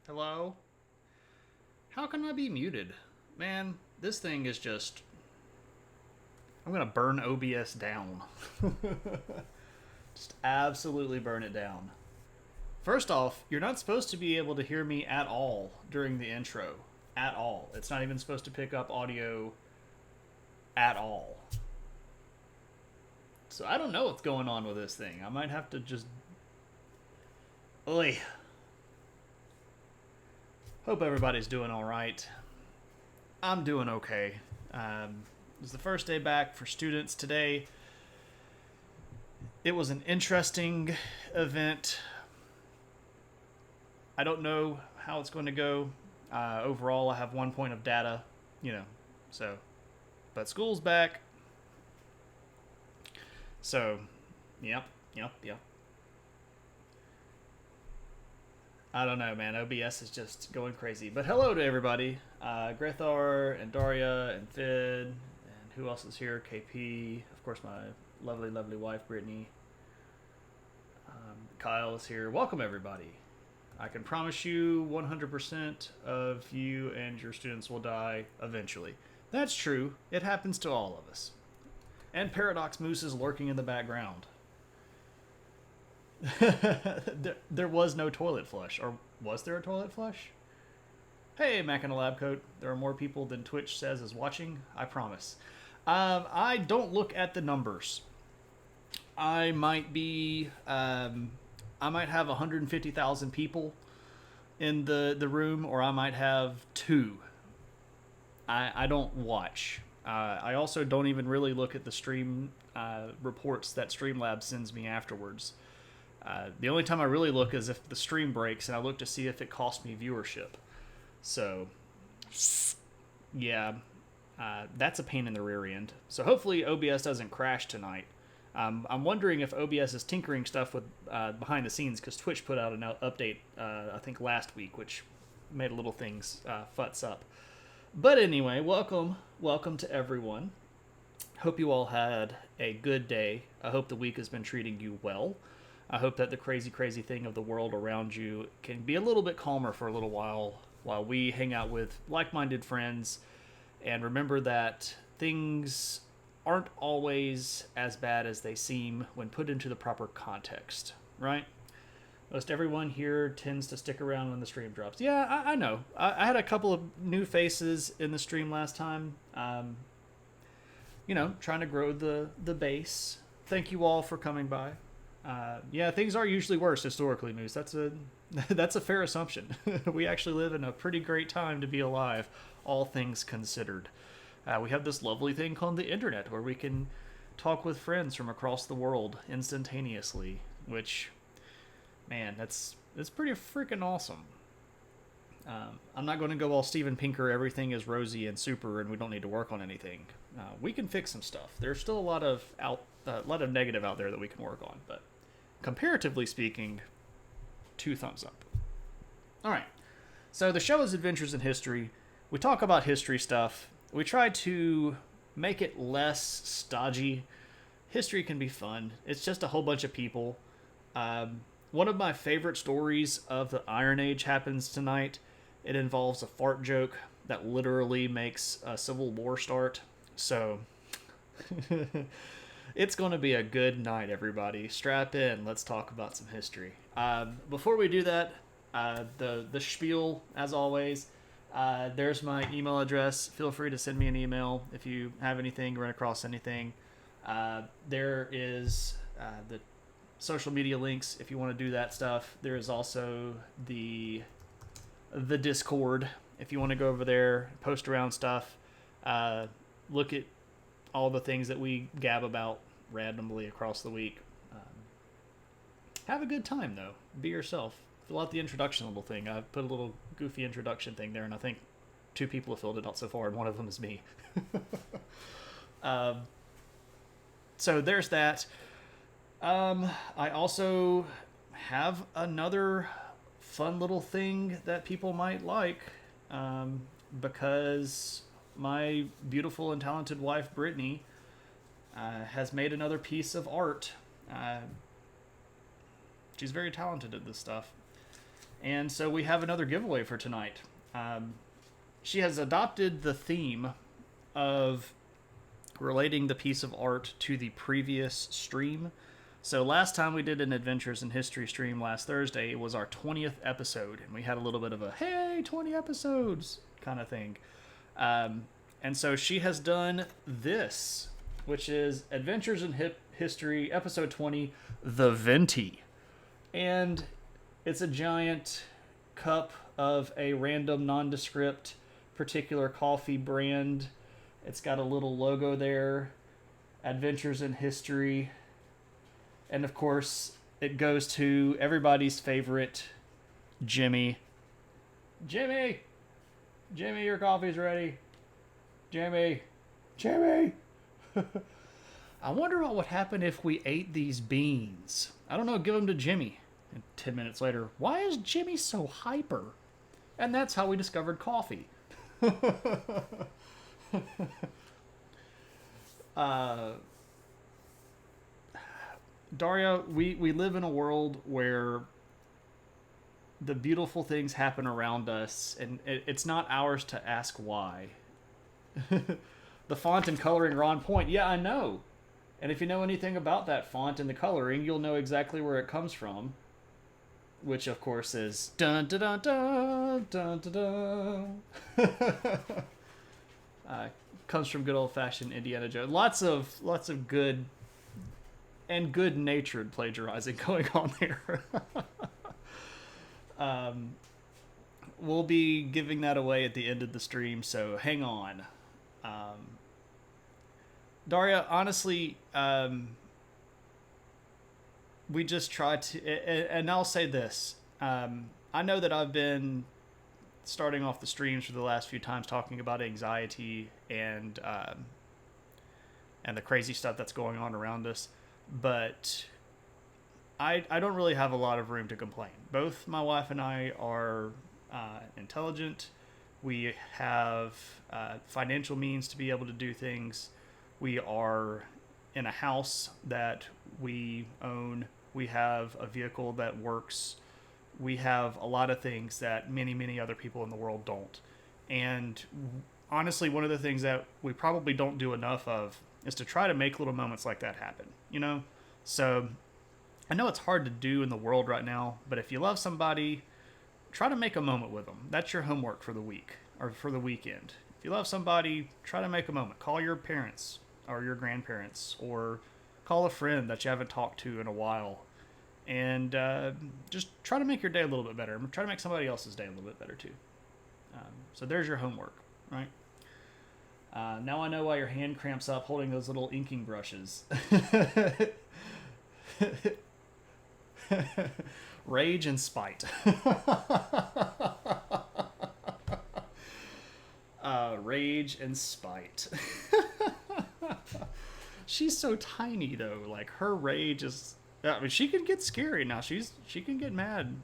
Hello? How can I be muted? Man, this thing is just. I'm gonna burn OBS down. Just absolutely burn it down. First off, you're not supposed to be able to hear me at all during the intro. At all. It's not even supposed to pick up audio at all. So I don't know what's going on with this thing. I might have to just. Oy. Hope everybody's doing alright. I'm doing okay. It was the first day back for students today. It was an interesting event. I don't know how it's going to go. Overall, I have 1 point of data, so. But school's back. So, yep. I don't know, man. OBS is just going crazy. But hello to everybody. Grethar and Daria and Fid. And who else is here? KP. Of course, my lovely, lovely wife, Brittany. Kyle is here. Welcome, everybody. I can promise you 100% of you and your students will die eventually. That's true. It happens to all of us. And Paradox Moose is lurking in the background. There was no toilet flush. Or was there a toilet flush? Hey, Mac in a lab coat. There are more people than Twitch says is watching. I promise. I don't look at the numbers. I might be... I might have 150,000 people in the room, or I might have 2. I don't watch. I also don't even really look at the stream reports that Streamlabs sends me afterwards. The only time I really look is if the stream breaks, and I look to see if it cost me viewership. So, yeah, that's a pain in the rear end. So hopefully OBS doesn't crash tonight. I'm wondering if OBS is tinkering stuff with behind the scenes, because Twitch put out an update, I think last week, which made little things futz up. But anyway, welcome to everyone. Hope you all had a good day. I hope the week has been treating you well. I hope that the crazy thing of the world around you can be a little bit calmer for a little while we hang out with like-minded friends, and remember that things aren't always as bad as they seem when put into the proper context, right? Most everyone here tends to stick around when the stream drops. Yeah, I know. I had a couple of new faces in the stream last time. Trying to grow the base. Thank you all for coming by. Yeah, things are usually worse historically, Moose. That's a fair assumption. We actually live in a pretty great time to be alive, all things considered. We have this lovely thing called the internet, where we can talk with friends from across the world instantaneously, which, man, that's pretty freaking awesome. I'm not going to go all Steven Pinker, everything is rosy and super, and we don't need to work on anything. We can fix some stuff. There's still a lot of negative out there that we can work on, but comparatively speaking, 2 thumbs up. All right. So the show is Adventures in History. We talk about history stuff. We try to make it less stodgy. History can be fun. It's just a whole bunch of people. One of my favorite stories of the Iron Age happens tonight. It involves a fart joke that literally makes a civil war start. So, it's going to be a good night, everybody. Strap in. Let's talk about some history. Before we do that, the spiel, as always. There's my email address. Feel free to send me an email if you have anything, run across anything. There is the social media links if you want to do that stuff. There is also the Discord if you want to go over there, post around stuff, look at all the things that we gab about randomly across the week. Have a good time, though. Be yourself. Fill out the introduction little thing. I put a little goofy introduction thing there, and I think 2 people have filled it out so far, and one of them is me. So there's that. I also have another fun little thing that people might like, because my beautiful and talented wife, Brittany, has made another piece of art. She's very talented at this stuff. And so we have another giveaway for tonight. She has adopted the theme of relating the piece of art to the previous stream. So last time we did an Adventures in History stream last Thursday, it was our 20th episode, and we had a little bit of a, hey, 20 episodes kind of thing. And so she has done this, which is Adventures in History, episode 20, The Venti. And it's a giant cup of a random, nondescript, particular coffee brand. It's got a little logo there, Adventures in History. And of course, it goes to everybody's favorite, Jimmy. Jimmy, your coffee's ready. Jimmy. I wonder what would happen if we ate these beans. I don't know, give them to Jimmy. And 10 minutes later, why is Jimmy so hyper? And that's how we discovered coffee. Daria, we live in a world where the beautiful things happen around us, and it's not ours to ask why. The font and coloring are on point. Yeah, I know. And if you know anything about that font and the coloring, you'll know exactly where it comes from. Which, of course, is dun dun dun dun dun dun dun. Comes from good old-fashioned Indiana Jones. Lots of good and good-natured plagiarizing going on there. We'll be giving that away at the end of the stream, so hang on. Daria, honestly, we just try to, and I'll say this. I know that I've been starting off the streams for the last few times talking about anxiety and the crazy stuff that's going on around us, but I don't really have a lot of room to complain. Both my wife and I are intelligent. We have financial means to be able to do things. We are in a house that we own. We have a vehicle that works. We have a lot of things that many other people in the world don't. And honestly, one of the things that we probably don't do enough of is to try to make little moments like that happen, you know? So I know it's hard to do in the world right now, but if you love somebody, try to make a moment with them. That's your homework for the week or for the weekend. If you love somebody, try to make a moment. Call your parents or your grandparents, or call a friend that you haven't talked to in a while, and just try to make your day a little bit better. Try to make somebody else's day a little bit better too. So there's your homework, right? Now I know why your hand cramps up holding those little inking brushes. Rage and spite. Rage and spite. She's so tiny though. Like her rage is. I mean, she can get scary now. She can get mad.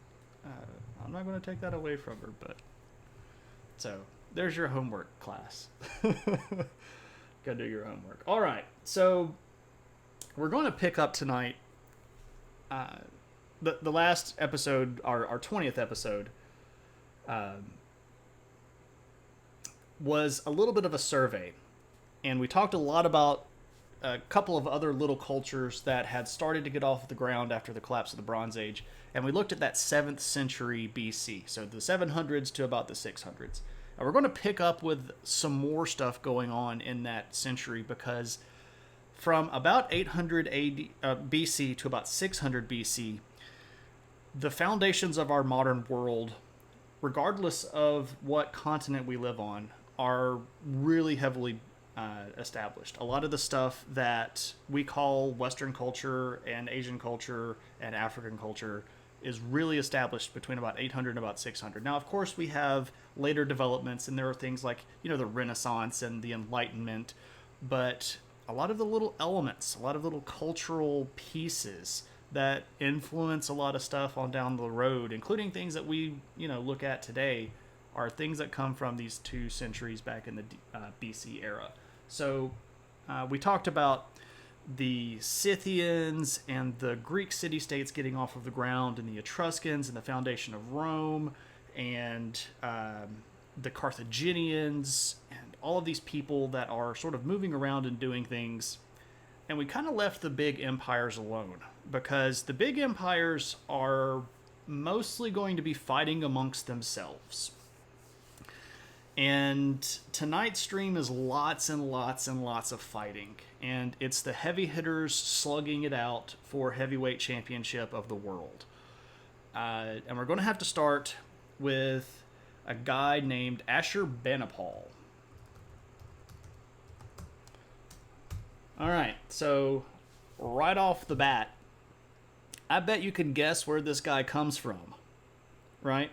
I'm not going to take that away from her, but so there's your homework, class. Go do your homework. All right, so we're going to pick up tonight. The last episode, our 20th episode, was a little bit of a survey, and we talked a lot about a couple of other little cultures that had started to get off the ground after the collapse of the Bronze Age, and we looked at that 7th century BC, so the 700s to about the 600s. And we're going to pick up with some more stuff going on in that century, because from about 800 BC to about 600 BC, the foundations of our modern world, regardless of what continent we live on, are really heavily established. A lot of the stuff that we call Western culture and Asian culture and African culture is really established between about 800 and about 600. Now, of course, we have later developments, and there are things like, the Renaissance and the Enlightenment, but a lot of the little elements, a lot of little cultural pieces that influence a lot of stuff on down the road, including things that we, look at today, are things that come from these 2 centuries back in the BC era. So we talked about the Scythians and the Greek city-states getting off of the ground, and the Etruscans and the foundation of Rome, and the Carthaginians, and all of these people that are sort of moving around and doing things. And we kind of left the big empires alone, because the big empires are mostly going to be fighting amongst themselves. And tonight's stream is lots and lots and lots of fighting. And it's the heavy hitters slugging it out for heavyweight championship of the world. And we're going to have to start with a guy named Ashurbanipal. All right, so right off the bat, I bet you can guess where this guy comes from, right?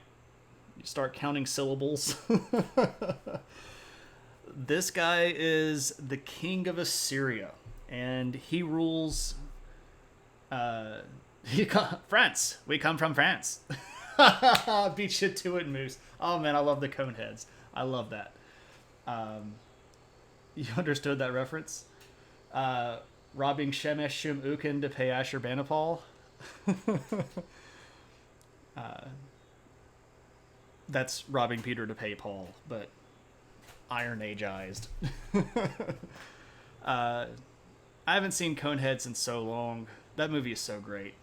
You start counting syllables. This guy is the king of Assyria, and he rules France. We come from France. Beat you to it, Moose. Oh man, I love the cone heads. I love that. You understood that reference? Robbing Shamash-shum-ukin to pay Ashurbanipal. That's robbing Peter to pay Paul, but Iron Ageized. I haven't seen Coneheads in so long. That movie is so great.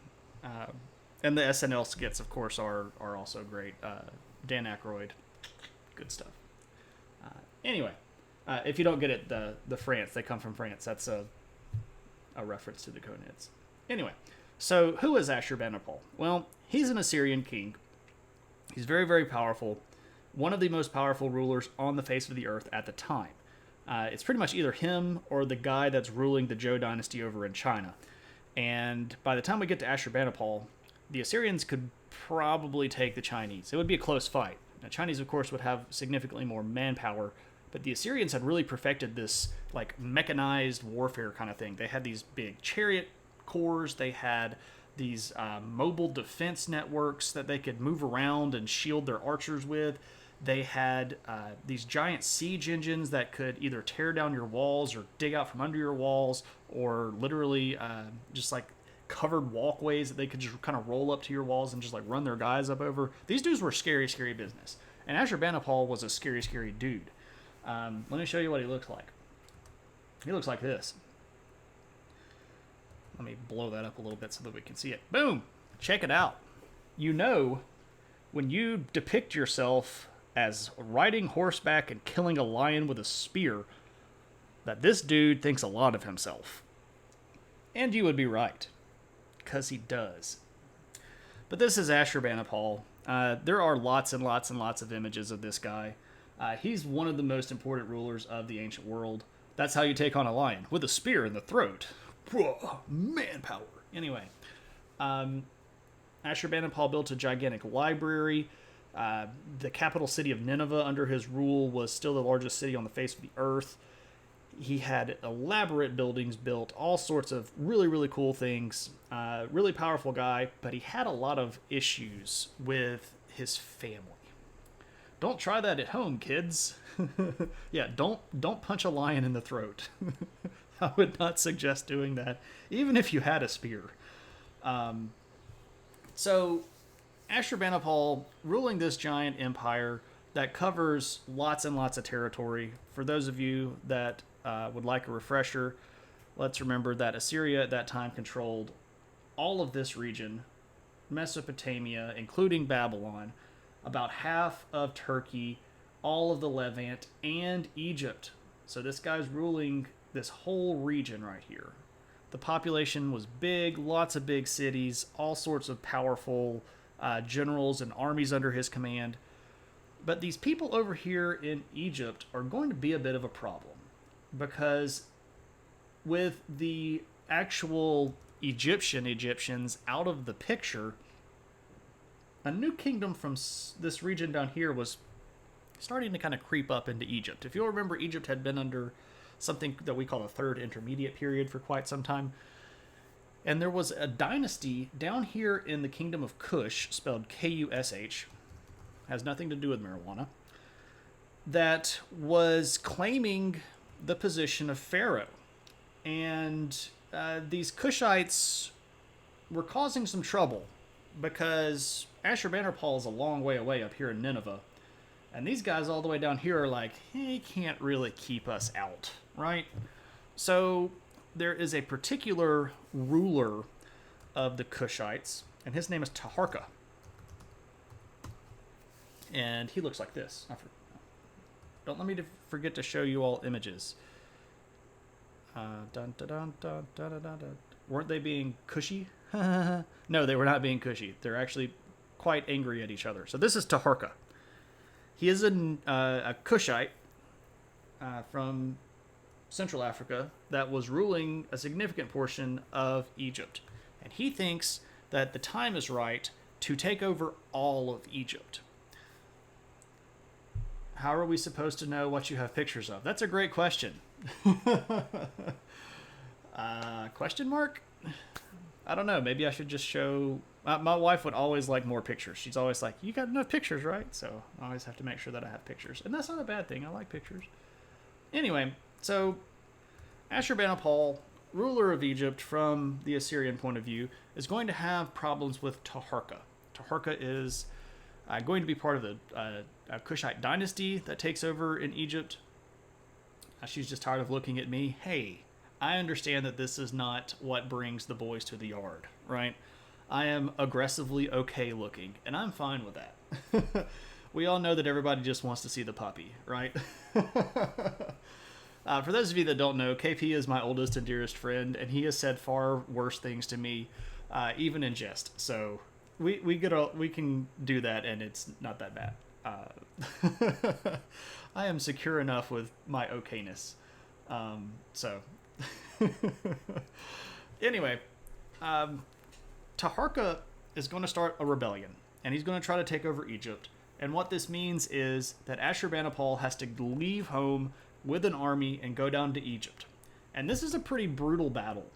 And the SNL skits, of course, are also great. Dan Aykroyd. Good stuff. Anyway, if you don't get it, the France, they come from France. That's a reference to the Coneheads. Anyway, so who is Ashurbanipal? Well, he's an Assyrian king. He's very, very powerful. One of the most powerful rulers on the face of the earth at the time. It's pretty much either him or the guy that's ruling the Zhou dynasty over in China. And by the time we get to Ashurbanipal, the Assyrians could probably take the Chinese. It would be a close fight. The Chinese, of course, would have significantly more manpower, but the Assyrians had really perfected this like mechanized warfare kind of thing. They had these big chariot corps. They had these mobile defense networks that they could move around and shield their archers with. They had these giant siege engines that could either tear down your walls or dig out from under your walls, or literally just like covered walkways that they could just kind of roll up to your walls and just like run their guys up over. These dudes were scary, scary business. And Ashurbanipal was a scary, scary dude. Let me show you what he looks like. He looks like this. Let me blow that up a little bit so that we can see it. Boom! Check it out. You know, when you depict yourself as riding horseback and killing a lion with a spear, that this dude thinks a lot of himself. And you would be right. Because he does. But this is Ashurbanipal. There are lots and lots and lots of images of this guy. He's one of the most important rulers of the ancient world. That's how you take on a lion, with a spear in the throat. Whoa, manpower. Anyway, Ashurbanipal built a gigantic library. The capital city of Nineveh under his rule was still the largest city on the face of the earth. He had elaborate buildings built, all sorts of really, really cool things. Really powerful guy, but he had a lot of issues with his family. Don't try that at home, kids. Yeah, don't punch a lion in the throat. I would not suggest doing that, even if you had a spear. So, Ashurbanipal ruling this giant empire that covers lots and lots of territory. For those of you that would like a refresher, let's remember that Assyria at that time controlled all of this region, Mesopotamia, including Babylon, about half of Turkey, all of the Levant, and Egypt. So this guy's ruling this whole region right here. The population was big, lots of big cities, all sorts of powerful generals and armies under his command. But these people over here in Egypt are going to be a bit of a problem, because with the actual Egyptians out of the picture, a new kingdom from this region down here was starting to kind of creep up into Egypt. If you'll remember, Egypt had been under something that we call the Third Intermediate Period for quite some time. And there was a dynasty down here in the kingdom of Kush, spelled Kush, has nothing to do with marijuana, that was claiming the position of pharaoh. And these Cushites were causing some trouble because Ashurbanipal is a long way away up here in Nineveh. And these guys all the way down here are like, he can't really keep us out, right? So there is a particular ruler of the Cushites, and his name is Taharka. And he looks like this. Don't let me forget to show you all images. Weren't they being cushy? No, they were not being cushy. They're actually quite angry at each other. So this is Taharka. He is a Cushite from Central Africa that was ruling a significant portion of Egypt. And he thinks that the time is right to take over all of Egypt. How are we supposed to know what you have pictures of? That's a great question. Question mark? I don't know. Maybe I should just show... my wife would always like more pictures. She's always like, you got enough pictures, right? So I always have to make sure that I have pictures. And that's not a bad thing. I like pictures. Anyway, so Ashurbanipal, ruler of Egypt from the Assyrian point of view, is going to have problems with Taharka. Taharka is going to be part of the Kushite dynasty that takes over in Egypt. She's just tired of looking at me. Hey, I understand that this is not what brings the boys to the yard, right? I am aggressively okay looking, and I'm fine with that. We all know that everybody just wants to see the puppy, right? For those of you that don't know, KP is my oldest and dearest friend, and he has said far worse things to me, even in jest. So we can do that, and it's not that bad. I am secure enough with my okayness. So anyway, Taharka is going to start a rebellion, and he's going to try to take over Egypt. And what this means is that Ashurbanipal has to leave home with an army and go down to Egypt. And this is a pretty brutal battle.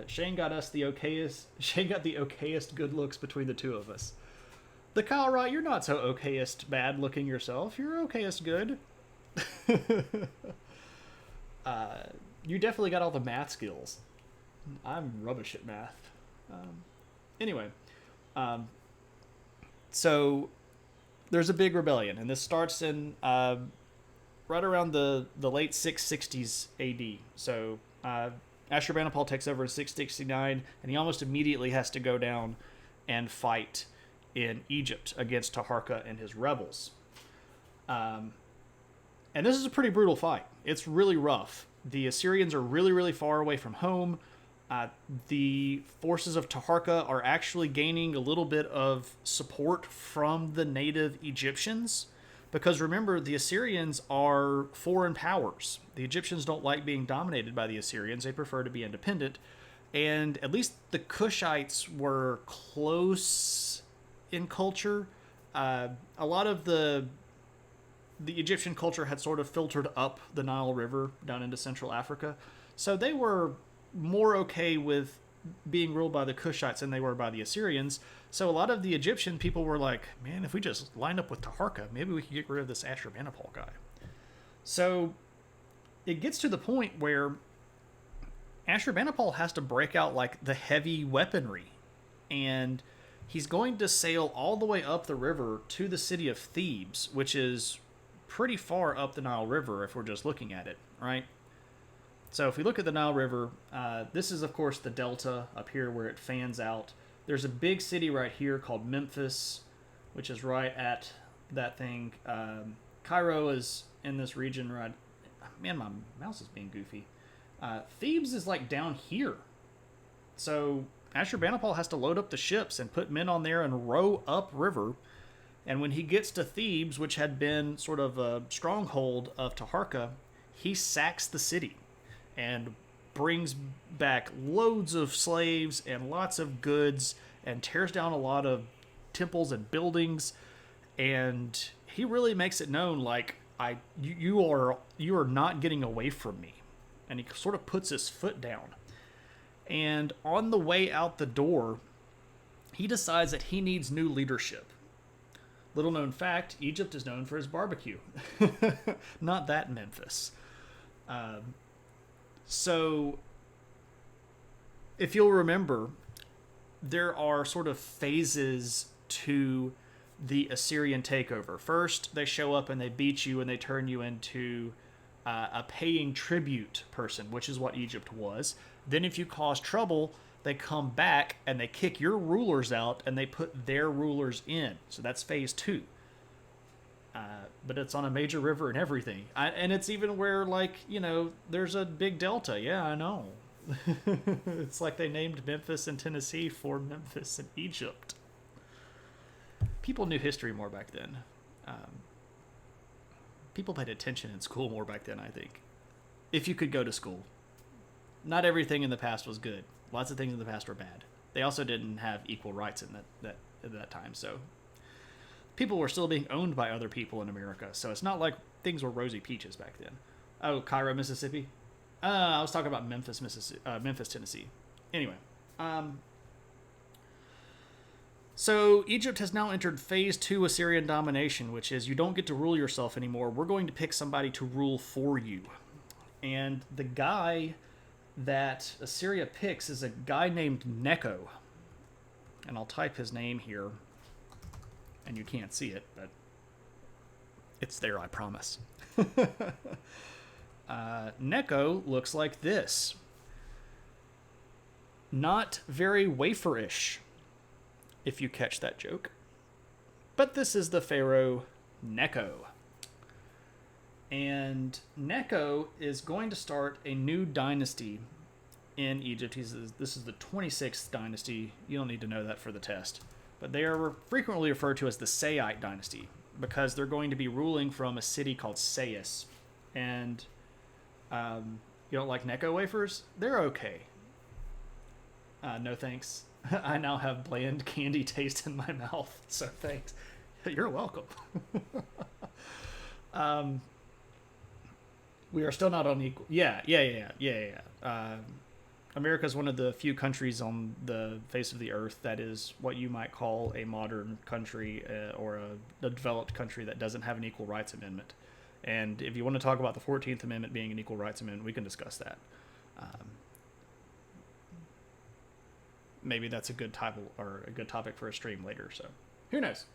Shane got us the okayest. Shane got the okayest good looks between the two of us. The Kyle Wright, you're not so okayest bad looking yourself. You're okayest good. You definitely got all the math skills. I'm rubbish at math. Anyway, so there's a big rebellion, and this starts in right around the late 660s AD. So Ashurbanipal takes over in 669, and he almost immediately has to go down and fight in Egypt against Taharka and his rebels. And this is a pretty brutal fight. It's really rough. The Assyrians are really, really far away from home. The forces of Taharka are actually gaining a little bit of support from the native Egyptians. Because remember, the Assyrians are foreign powers. The Egyptians don't like being dominated by the Assyrians. They prefer to be independent. And at least the Cushites were close in culture. A lot of the Egyptian culture had sort of filtered up the Nile River down into Central Africa. So they were more okay with being ruled by the Cushites than they were by the Assyrians. So a lot of the Egyptian people were like, man, if we just lined up with Taharka, maybe we could get rid of this Ashurbanipal guy. So it gets to the point where Ashurbanipal has to break out like the heavy weaponry, and he's going to sail all the way up the river to the city of Thebes, which is pretty far up the Nile River if we're just looking at it, right? So if we look at the Nile River, this is, of course, the delta up here where it fans out. There's a big city right here called Memphis, which is right at that thing. Cairo is in this region right... Man, my mouse is being goofy. Thebes is like down here. So Ashurbanipal has to load up the ships and put men on there and row upriver. And when he gets to Thebes, which had been sort of a stronghold of Taharka, he sacks the city and brings back loads of slaves and lots of goods and tears down a lot of temples and buildings. And he really makes it known, like, you are not getting away from me. And he sort of puts his foot down. And on the way out the door, he decides that he needs new leadership. Little known fact, Egypt is known for his barbecue. Not that Memphis. So if you'll remember, there are sort of phases to the Assyrian takeover. First, they show up and they beat you and they turn you into a paying tribute person, which is what Egypt was. Then if you cause trouble, they come back and they kick your rulers out and they put their rulers in. So that's phase 2. But it's on a major river and everything. And it's even where, like, there's a big delta. Yeah, I know. It's like they named Memphis in Tennessee for Memphis in Egypt. People knew history more back then. People paid attention in school more back then, I think. If you could go to school. Not everything in the past was good. Lots of things in the past were bad. They also didn't have equal rights in that time, so people were still being owned by other people in America, so it's not like things were rosy peaches back then. Oh, Cairo, Mississippi? I was talking about Memphis, Tennessee. Anyway, so Egypt has now entered phase 2 Assyrian domination, which is you don't get to rule yourself anymore. We're going to pick somebody to rule for you. And the guy that Assyria picks is a guy named Necho. And I'll type his name here. And you can't see it, but it's there, I promise. Necho looks like this. Not very waferish, if you catch that joke. But this is the pharaoh Necho. And Necho is going to start a new dynasty in Egypt. This is the 26th dynasty. You don't need to know that for the test. But they are frequently referred to as the Sayite dynasty because they're going to be ruling from a city called Sais. And you don't like Necco wafers? They're okay. No thanks. I now have bland candy taste in my mouth, so thanks. You're welcome. We are still not on equal. Yeah. America is one of the few countries on the face of the earth that is what you might call a modern country or a developed country that doesn't have an equal rights amendment. And if you want to talk about the 14th Amendment being an equal rights amendment, we can discuss that. Maybe that's a good topic for a stream later. So who knows?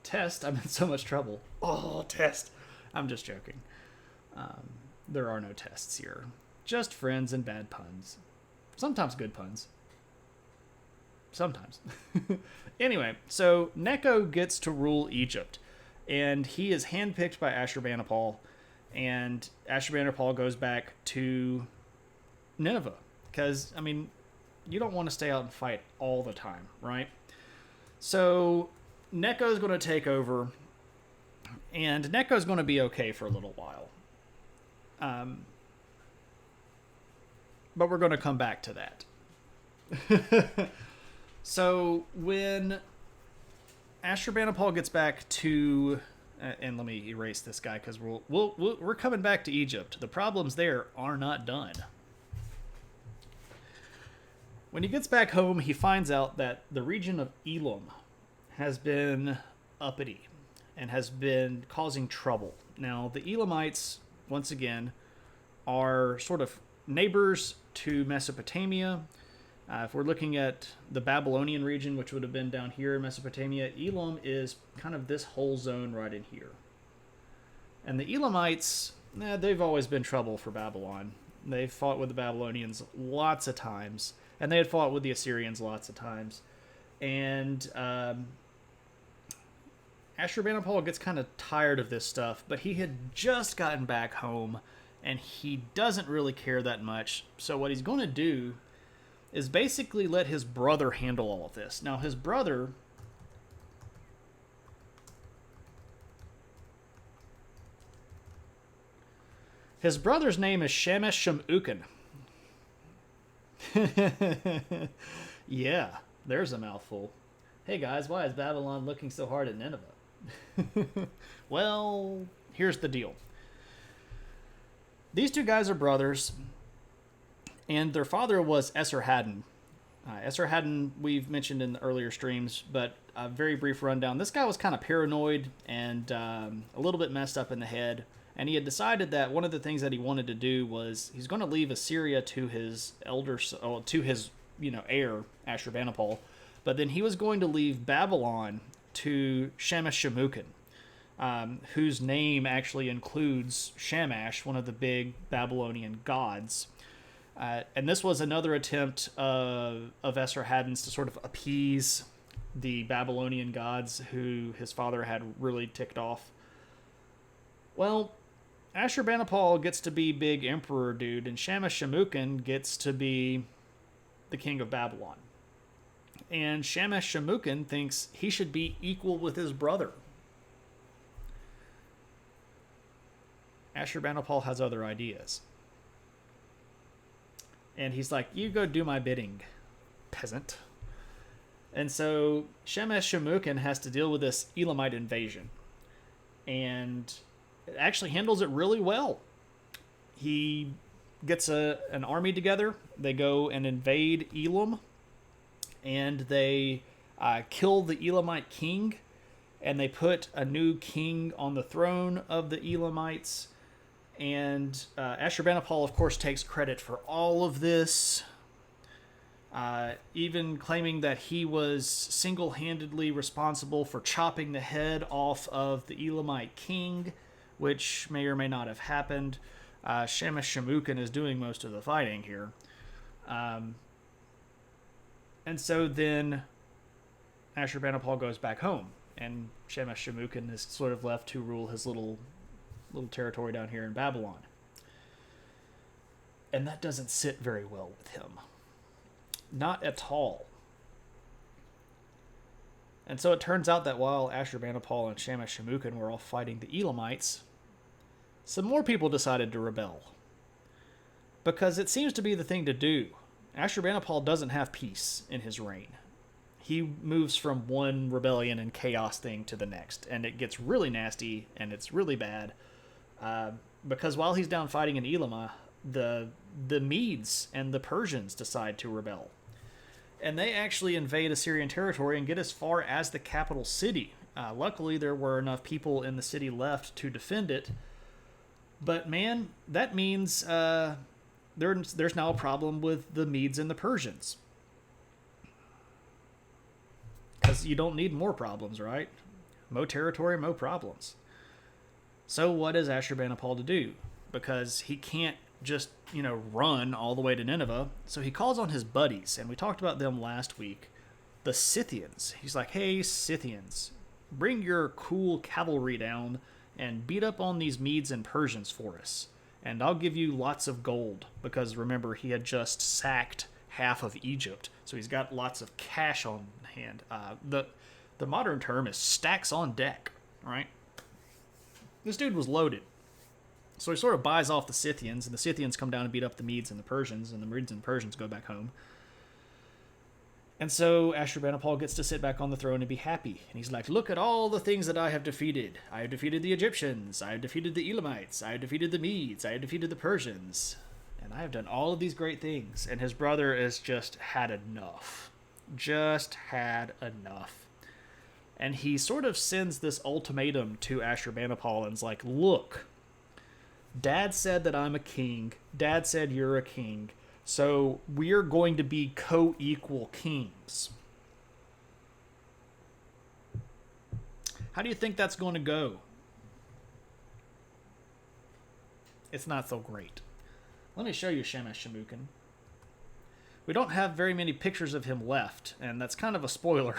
Test. I'm in so much trouble. Oh, test. I'm just joking. There are no tests here. Just friends and bad puns. Sometimes good puns. Sometimes. Anyway, so Necho gets to rule Egypt. And he is handpicked by Ashurbanipal. And Ashurbanipal goes back to Nineveh. Because, you don't want to stay out and fight all the time, right? So Necho is going to take over. And Necho is going to be okay for a little while. But we're going to come back to that. So when Ashurbanipal gets back to, and let me erase this guy because we're coming back to Egypt. The problems there are not done. When he gets back home, he finds out that the region of Elam has been uppity and has been causing trouble. Now, the Elamites, once again, are sort of neighbors to Mesopotamia. If we're looking at the Babylonian region, which would have been down here in Mesopotamia, Elam is kind of this whole zone right in here. And the Elamites, they've always been trouble for Babylon. They've fought with the Babylonians lots of times, and they had fought with the Assyrians lots of times. And Ashurbanipal gets kind of tired of this stuff, but he had just gotten back home, and he doesn't really care that much. So what he's going to do is basically let his brother handle all of this. Now, his brother's name is Shamash-shum-ukin. Yeah, there's a mouthful. Hey guys, why is Babylon looking so hard at Nineveh? Well, here's the deal. These two guys are brothers, and their father was Esarhaddon. Esarhaddon we've mentioned in the earlier streams, but a very brief rundown. This guy was kind of paranoid and a little bit messed up in the head, And he had decided that one of the things that he wanted to do was he's going to leave Assyria to his heir, Ashurbanipal, but then he was going to leave Babylon to Shamash-shum-ukin, whose name actually includes Shamash, one of the big Babylonian gods. And this was another attempt of Esarhaddon's to sort of appease the Babylonian gods who his father had really ticked off. Well, Ashurbanipal gets to be big emperor dude, and Shamash-shum-ukin gets to be the king of Babylon. And Shamash-shum-ukin thinks he should be equal with his brother. Ashurbanipal has other ideas. And he's like, you go do my bidding, peasant. And so Shamash-shum-ukin has to deal with this Elamite invasion. And it actually handles it really well. He gets an army together. They go and invade Elam. And they kill the Elamite king. And they put a new king on the throne of the Elamites. And Ashurbanipal, of course, takes credit for all of this, even claiming that he was single-handedly responsible for chopping the head off of the Elamite king, which may or may not have happened. Shamash-shum-ukin is doing most of the fighting here. And so then Ashurbanipal goes back home, and Shamash-shum-ukin is sort of left to rule his little territory down here in Babylon. And that doesn't sit very well with him. Not at all. And so it turns out that while Ashurbanipal and Shamash-shum-ukin were all fighting the Elamites, some more people decided to rebel. Because it seems to be the thing to do. Ashurbanipal doesn't have peace in his reign. He moves from one rebellion and chaos thing to the next, and it gets really nasty, and it's really bad. Because while he's down fighting in Elam, the Medes and the Persians decide to rebel. And they actually invade Assyrian territory and get as far as the capital city. Luckily, there were enough people in the city left to defend it. But man, that means there's now a problem with the Medes and the Persians. Because you don't need more problems, right? Mo territory, mo problems. So what is Ashurbanipal to do? Because he can't just, run all the way to Nineveh. So he calls on his buddies, and we talked about them last week, the Scythians. He's like, hey, Scythians, bring your cool cavalry down and beat up on these Medes and Persians for us. And I'll give you lots of gold. Because remember, he had just sacked half of Egypt. So he's got lots of cash on hand. The modern term is stacks on deck, right? This dude was loaded. So he sort of buys off the Scythians, and the Scythians come down and beat up the Medes and the Persians, and the Medes and Persians go back home. And so Ashurbanipal gets to sit back on the throne and be happy. And he's like, look at all the things that I have defeated. I have defeated the Egyptians. I have defeated the Elamites. I have defeated the Medes. I have defeated the Persians. And I have done all of these great things. And his brother has just had enough. Just had enough. And he sort of sends this ultimatum to Ashurbanipal and is like, look, Dad said that I'm a king. Dad said you're a king. So we're going to be co-equal kings. How do you think that's going to go? It's not so great. Let me show you Shamash-shum-ukin. We don't have very many pictures of him left, and that's kind of a spoiler.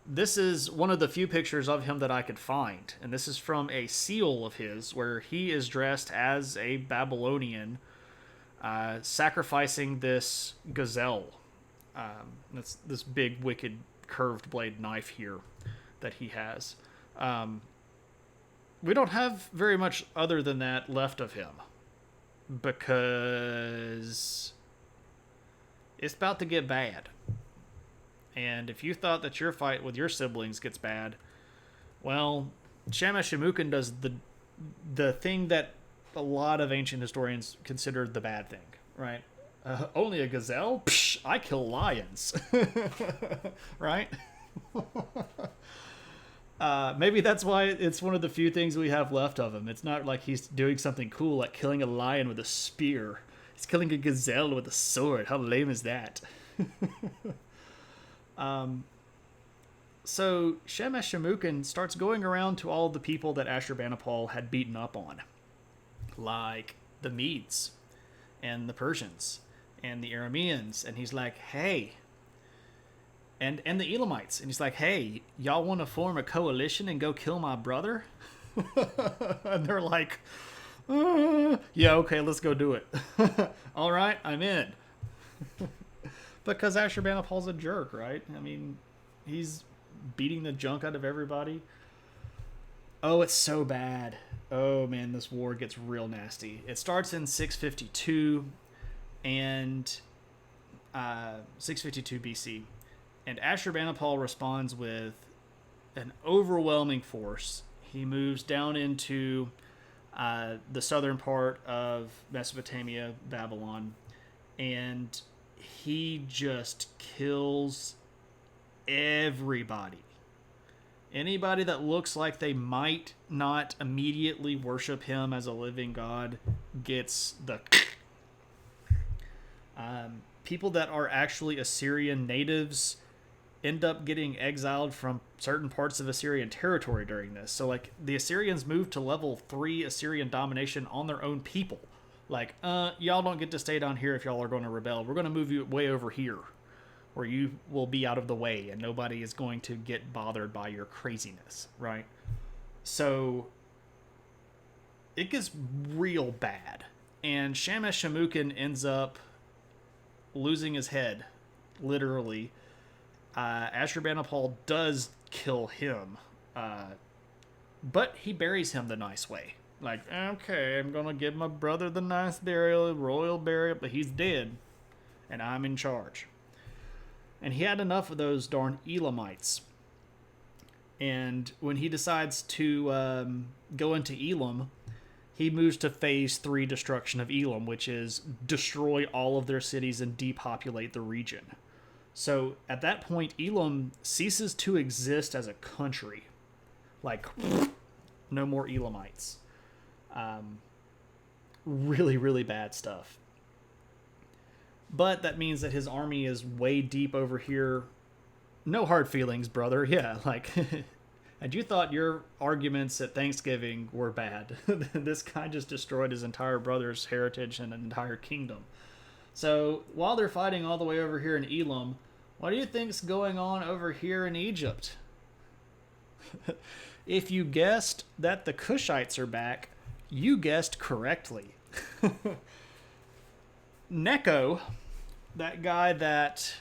This is one of the few pictures of him that I could find, and this is from a seal of his where he is dressed as a Babylonian, sacrificing this gazelle. That's this big, wicked, curved blade knife here that he has. We don't have very much other than that left of him, because it's about to get bad. And if you thought that your fight with your siblings gets bad, well, Shamash-shum-ukin does the thing that a lot of ancient historians consider the bad thing, right? Only a gazelle? Psh, I kill lions. Right? Maybe that's why it's one of the few things we have left of him. It's not like he's doing something cool like killing a lion with a spear. He's killing a gazelle with a sword. How lame is that? So Shamash-shum-ukin starts going around to all the people that Ashurbanipal had beaten up on, like the Medes and the Persians and the Arameans, and he's like, hey, and the Elamites, and he's like, hey, y'all want to form a coalition and go kill my brother? And they're like, yeah, okay, let's go do it. All right, I'm in. Because Ashurbanipal's a jerk, right? I mean, he's beating the junk out of everybody. Oh, it's so bad. Oh man, this war gets real nasty. It starts in 652 and 652 BC, and Ashurbanipal responds with an overwhelming force. He moves down into the southern part of Mesopotamia, Babylon, and he just kills everybody. Anybody that looks like they might not immediately worship him as a living god gets the... people that are actually Assyrian natives end up getting exiled from certain parts of Assyrian territory during this. So, like, the Assyrians moved to level 3 Assyrian domination on their own people. Like, y'all don't get to stay down here if y'all are going to rebel. We're going to move you way over here, where you will be out of the way and nobody is going to get bothered by your craziness, right? So it gets real bad. And Shamash-shum-ukin ends up losing his head, literally. Ashurbanipal does kill him, but he buries him the nice way. Like, okay, I'm going to give my brother the nice burial, royal burial, but he's dead, and I'm in charge. And he had enough of those darn Elamites. And when he decides to go into Elam, he moves to phase 3 destruction of Elam, which is destroy all of their cities and depopulate the region. So at that point, Elam ceases to exist as a country. Like, no more Elamites. Really, really bad stuff. But that means that his army is way deep over here. No hard feelings, brother. Yeah, like, and you thought your arguments at Thanksgiving were bad. This guy just destroyed his entire brother's heritage and an entire kingdom. So while they're fighting all the way over here in Elam, what do you think's going on over here in Egypt? If you guessed that the Cushites are back, you guessed correctly. Necho, that guy that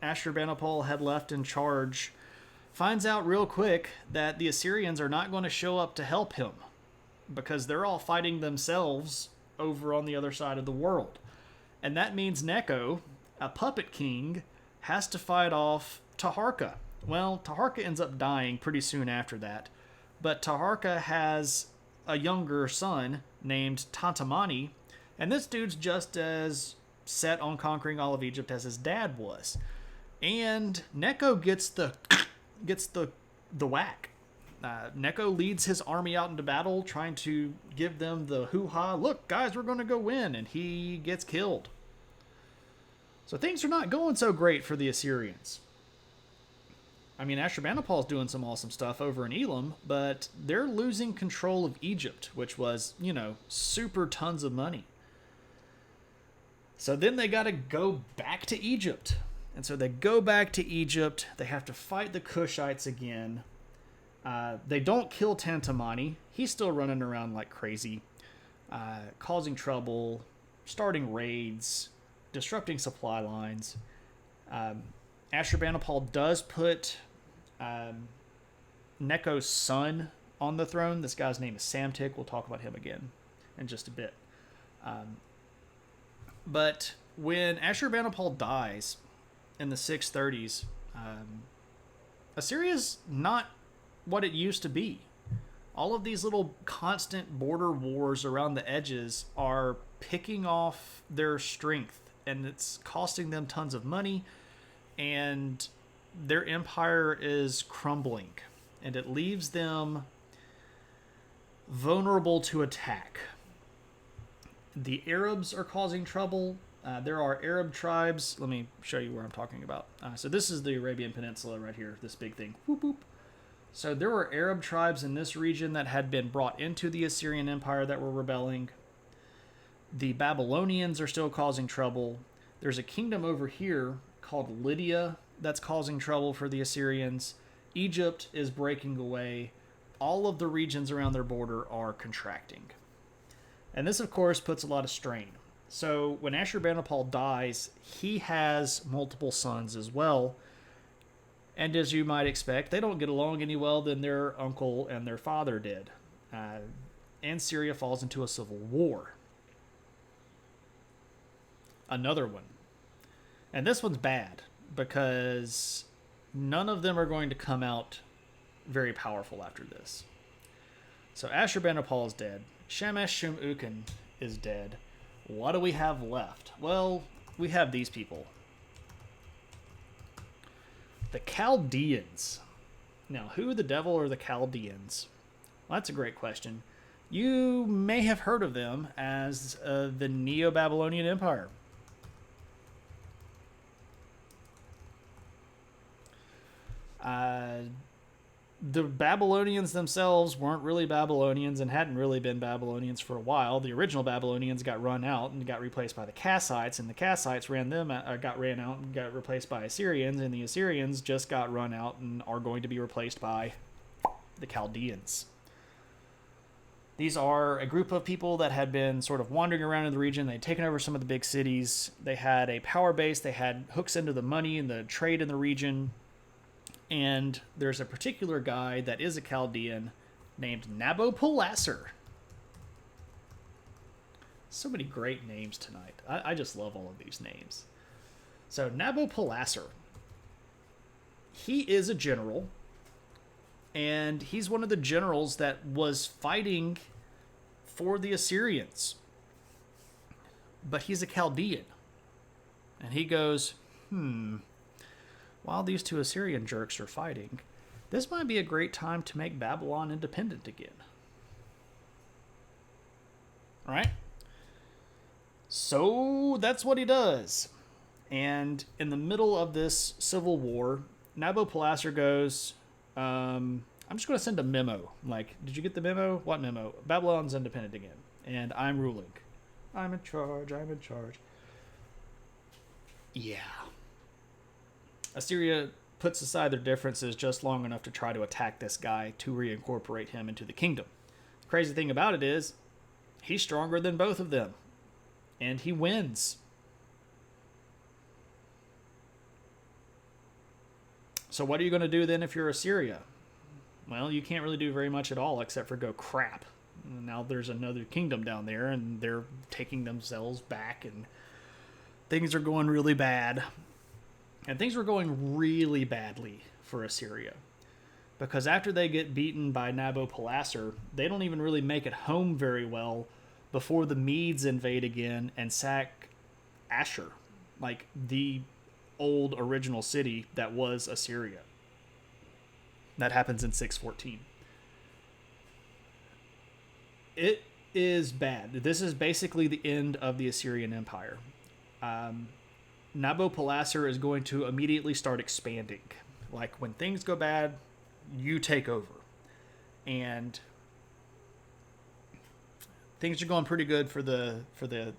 Ashurbanipal had left in charge, finds out real quick that the Assyrians are not going to show up to help him because they're all fighting themselves over on the other side of the world. And that means Necho, a puppet king, has to fight off Taharka. Well, Taharka ends up dying pretty soon after that, but Taharka has a younger son named Tantamani, and this dude's just as set on conquering all of Egypt as his dad was. And Necho gets the whack. Necho leads his army out into battle, trying to give them the hoo-ha, look, guys, we're going to go win, and he gets killed. So things are not going so great for the Assyrians. I mean, Ashurbanipal's doing some awesome stuff over in Elam, but they're losing control of Egypt, which was, super tons of money. So then they got to go back to Egypt. And so they go back to Egypt. They have to fight the Cushites again. They don't kill Tantamani. He's still running around like crazy, causing trouble, starting raids, disrupting supply lines. Ashurbanipal does put Necho's son on the throne. This guy's name is Samtik. We'll talk about him again in just a bit. But when Ashurbanipal dies in the 630s, Assyria's not what it used to be. All of these little constant border wars around the edges are picking off their strength, and it's costing them tons of money, and their empire is crumbling. and it leaves them vulnerable to attack. The Arabs are causing trouble. There are Arab tribes. Let me show you where I'm talking about. So this is the Arabian Peninsula right here, this big thing. Whoop, whoop. So there were Arab tribes in this region that had been brought into the Assyrian Empire that were rebelling. The Babylonians are still causing trouble. There's a kingdom over here called Lydia that's causing trouble for the Assyrians. Egypt is breaking away. All of the regions around their border are contracting. And this, of course, puts a lot of strain. So when Ashurbanipal dies, he has multiple sons as well. And as you might expect, they don't get along any well than their uncle and their father did. And Syria falls into a civil war. Another one. And this one's bad because none of them are going to come out very powerful after this. So Ashurbanipal is dead. Shamash-shum-ukin is dead. What do we have left? Well, we have these people. The Chaldeans. Now, who the devil are the Chaldeans? Well, that's a great question. You may have heard of them as the Neo-Babylonian Empire. The Babylonians themselves weren't really Babylonians and hadn't really been Babylonians for a while. The original Babylonians got run out and got replaced by the Kassites, and the Kassites got ran out and got replaced by Assyrians, and the Assyrians just got run out and are going to be replaced by the Chaldeans. These are a group of people that had been sort of wandering around in the region. They'd taken over some of the big cities. They had a power base. They had hooks into the money and the trade in the region. And there's a particular guy that is a Chaldean named Nabopolassar. So many great names tonight. I just love all of these names. So Nabopolassar, he is a general, and he's one of the generals that was fighting for the Assyrians. But he's a Chaldean. And he goes, while these two Assyrian jerks are fighting, this might be a great time to make Babylon independent again. All right? So that's what he does. And in the middle of this civil war, Nabopolassar goes, I'm just going to send a memo. Like, did you get the memo? What memo? Babylon's independent again. And I'm ruling. I'm in charge. I'm in charge. Yeah. Assyria puts aside their differences just long enough to try to attack this guy to reincorporate him into the kingdom. The crazy thing about it is, he's stronger than both of them. And he wins. So what are you going to do then if you're Assyria? Well, you can't really do very much at all except for go crap. Now there's another kingdom down there, and they're taking themselves back, and things are going really bad. And things were going really badly for Assyria. Because after they get beaten by Nabopolassar, they don't even really make it home very well before the Medes invade again and sack Ashur, like the old original city that was Assyria. That happens in 614. It is bad. This is basically the end of the Assyrian Empire. Nabopolassar is going to immediately start expanding. Like, when things go bad, you take over. And things are going pretty good for the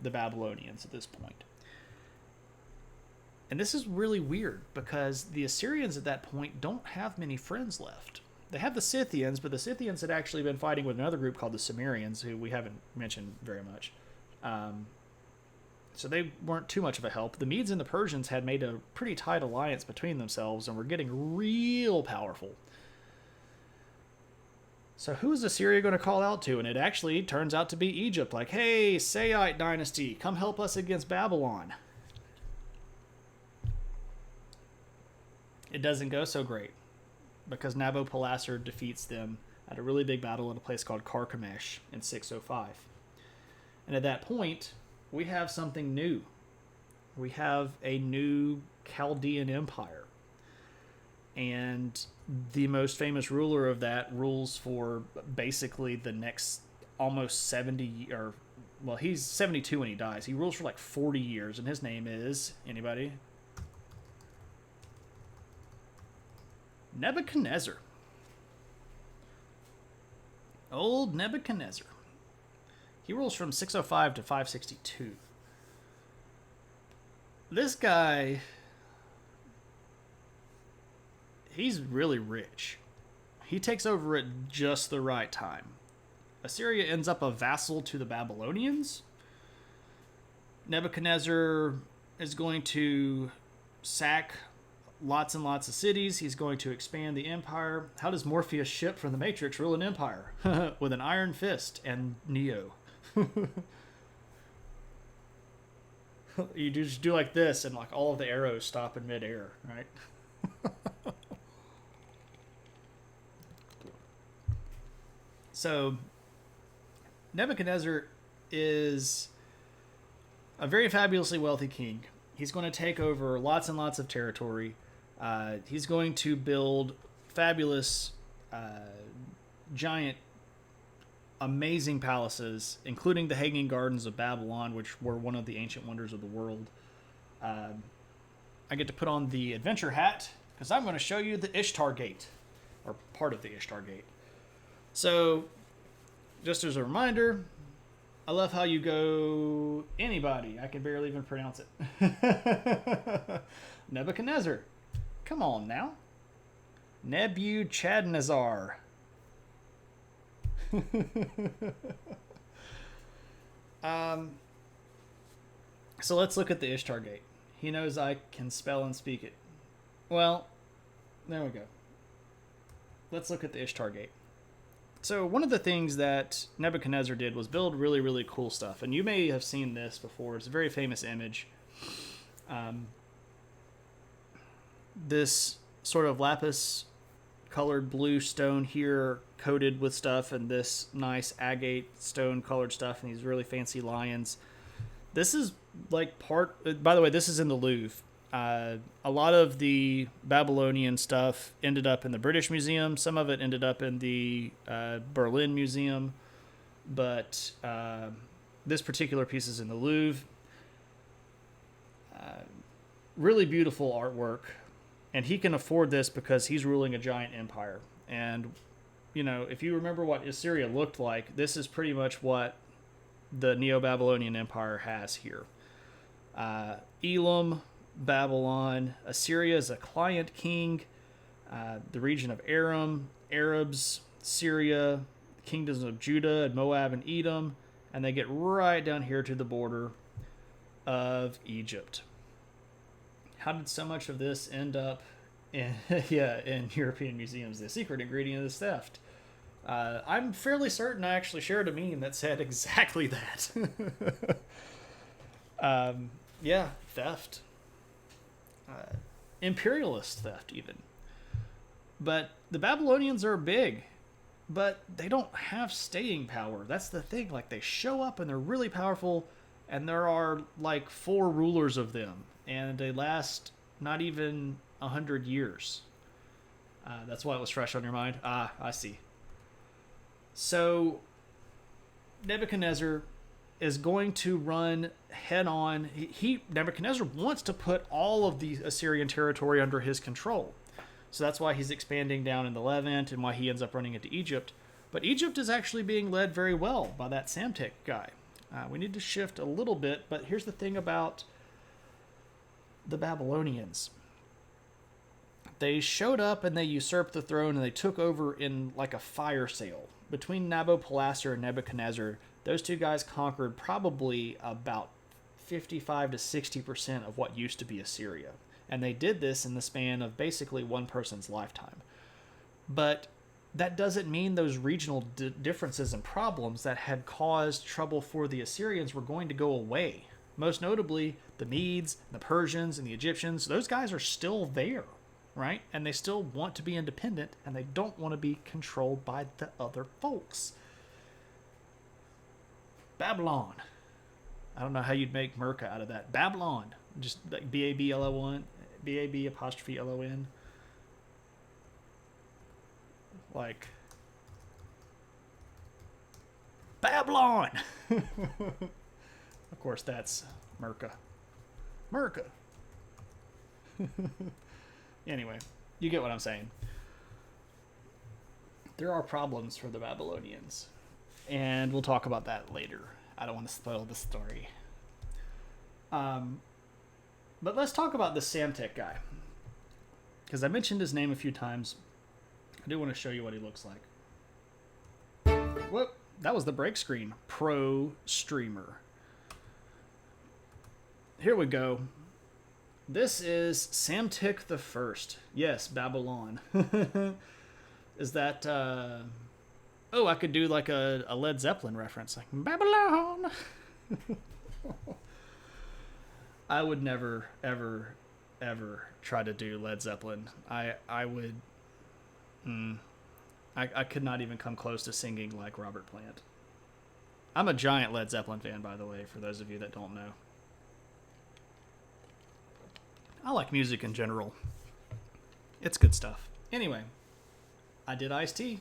Babylonians at this point. And this is really weird because the Assyrians at that point don't have many friends left. They have the Scythians, but the Scythians had actually been fighting with another group called the Cimmerians, who we haven't mentioned very much. So they weren't too much of a help. The Medes and the Persians had made a pretty tight alliance between themselves and were getting real powerful. So who is Assyria going to call out to? And it actually turns out to be Egypt. Like, hey, AiH dynasty, come help us against Babylon. It doesn't go so great because Nabopolassar defeats them at a really big battle at a place called Carchemish in 605. And at that point, we have something new. We have a new Chaldean empire. and the most famous ruler of that rules for basically the next almost 70, or well, he's 72 when he dies. He rules for like 40 years, and his name is, anybody? Nebuchadnezzar. Old Nebuchadnezzar. He rules from 605 to 562. This guy, he's really rich. He takes over at just the right time. Assyria ends up a vassal to the Babylonians. Nebuchadnezzar is going to sack lots and lots of cities. He's going to expand the empire. How does Morpheus' ship from the Matrix rule an empire? With an iron fist and Neo. You just do like this, and like all of the arrows stop in midair, right? So Nebuchadnezzar is a very fabulously wealthy king. He's going to take over lots and lots of territory. He's going to build fabulous, giant, amazing palaces, including the Hanging Gardens of Babylon, which were one of the ancient wonders of the world. I get to put on the adventure hat because I'm going to show you the Ishtar Gate, or part of the Ishtar Gate. So, just as a reminder, I love how you go anybody. I can barely even pronounce it. Nebuchadnezzar. Come on now. Nebuchadnezzar. So let's look at the Ishtar Gate. He knows I can spell and speak it. Well, there we go. Let's look at the Ishtar Gate. So one of the things that Nebuchadnezzar did was build really, really cool stuff. And you may have seen this before. It's a very famous image. This sort of lapis colored blue stone here coated with stuff, and this nice agate stone colored stuff, and these really fancy lions. This is like part, by the way, this is in the Louvre. A lot of the Babylonian stuff ended up in the British Museum. Some of it ended up in the Berlin Museum. But this particular piece is in the Louvre. Really beautiful artwork. And he can afford this because he's ruling a giant empire. And, you know, if you remember what Assyria looked like, this is pretty much what the Neo-Babylonian Empire has here. Elam, Babylon, Assyria is a client king, the region of Aram, Arabs, Syria, kingdoms of Judah and Moab and Edom, and they get right down here to the border of Egypt. How did so much of this end up in in European museums? The secret ingredient is theft. I'm fairly certain I actually shared a meme that said exactly that. Theft. Imperialist theft, even. But the Babylonians are big, but they don't have staying power. That's the thing. Like, they show up and they're really powerful, and there are like 4 rulers of them, and they last not even 100 years. That's why it was fresh on your mind. I see. So Nebuchadnezzar is going to run head on. Nebuchadnezzar wants to put all of the Assyrian territory under his control. So that's why he's expanding down in the Levant and why he ends up running into Egypt. But Egypt is actually being led very well by that Samtek guy. We need to shift a little bit, but here's the thing about the Babylonians. They showed up and they usurped the throne and they took over in like a fire sale. Between Nabopolassar and Nebuchadnezzar, those two guys conquered probably about 55 to 60% of what used to be Assyria. And they did this in the span of basically one person's lifetime. But that doesn't mean those regional differences and problems that had caused trouble for the Assyrians were going to go away. Most notably, the Medes, the Persians, and the Egyptians, those guys are still there, right? And they still want to be independent, and they don't want to be controlled by the other folks. Babylon. I don't know how you'd make Merca out of that. Babylon. Just like B-A-B-L-O-N, B-A-B apostrophe L-O-N. Like, Babylon! Of course, that's Merca. Merca! Anyway, you get what I'm saying. There are problems for the Babylonians. And we'll talk about that later. I don't want to spoil the story. But let's talk about the Samtik guy. Because I mentioned his name a few times. I do want to show you what he looks like. Whoop, that was the break screen. Pro streamer. Here we go. This is Samtik the First. Yes, Babylon. Is that... Oh, I could do like a Led Zeppelin reference. Like, Babylon! I would never, ever, ever try to do Led Zeppelin. I would... I could not even come close to singing like Robert Plant. I'm a giant Led Zeppelin fan, by the way, for those of you that don't know. I like music in general. It's good stuff. Anyway, I did Ice-T,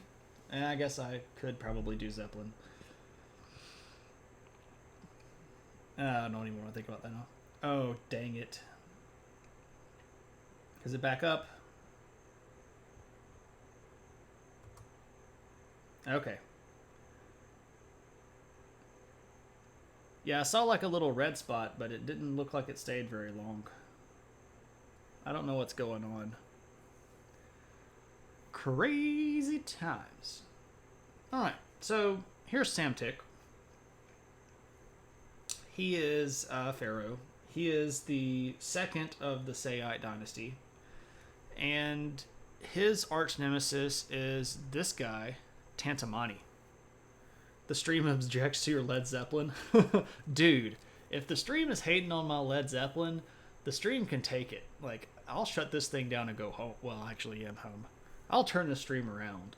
and I guess I could probably do Zeppelin. I don't even want to think about that now. Oh, dang it. Is it back up? Okay. Yeah, I saw like a little red spot, but it didn't look like it stayed very long. I don't know what's going on. Crazy times. Alright, so here's Samtik. He is a pharaoh. He is the second of the Sayite dynasty. And his arch nemesis is this guy, Tantamani. The stream objects to your Led Zeppelin. Dude, if the stream is hating on my Led Zeppelin, the stream can take it. Like, I'll shut this thing down and go home. Well, I actually am home. I'll turn the stream around.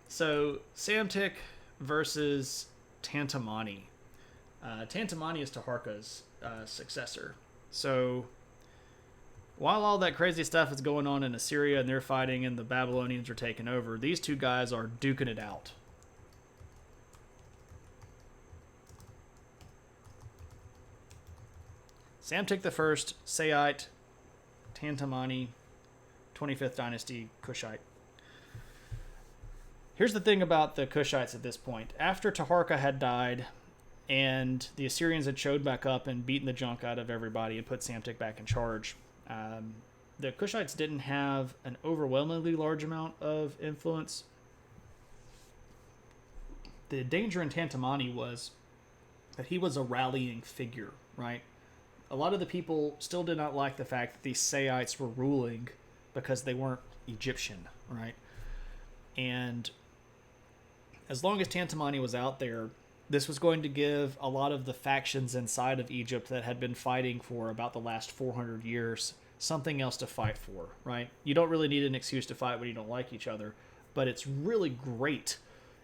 So, Samtik versus Tantamani. Tantamani is Taharka's successor. So, while all that crazy stuff is going on in Assyria and they're fighting and the Babylonians are taking over, these two guys are duking it out. Samtik the First, Sayite, Tantamani, 25th dynasty, Kushite. Here's the thing about the Kushites at this point. After Taharka had died and the Assyrians had showed back up and beaten the junk out of everybody and put Samtik back in charge, the Kushites didn't have an overwhelmingly large amount of influence. The danger in Tantamani was that he was a rallying figure, right? A lot of the people still did not like the fact that these Sayites were ruling because they weren't Egyptian, right? And as long as Tantamani was out there, this was going to give a lot of the factions inside of Egypt that had been fighting for about the last 400 years something else to fight for, right? You don't really need an excuse to fight when you don't like each other, but it's really great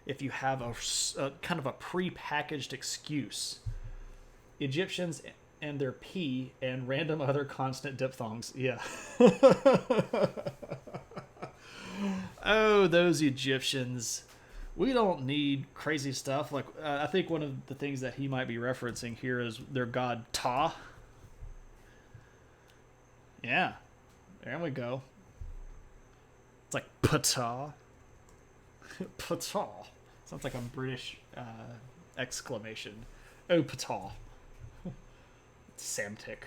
if you have a kind of a pre-packaged excuse. Egyptians and their P and random other consonant diphthongs. Yeah. Oh, those Egyptians. We don't need crazy stuff. Like, I think one of the things that he might be referencing here is their god Ta. Yeah. There we go. It's like Ptah. Ptah. Sounds like a British exclamation. Oh, Ptah. Samtik.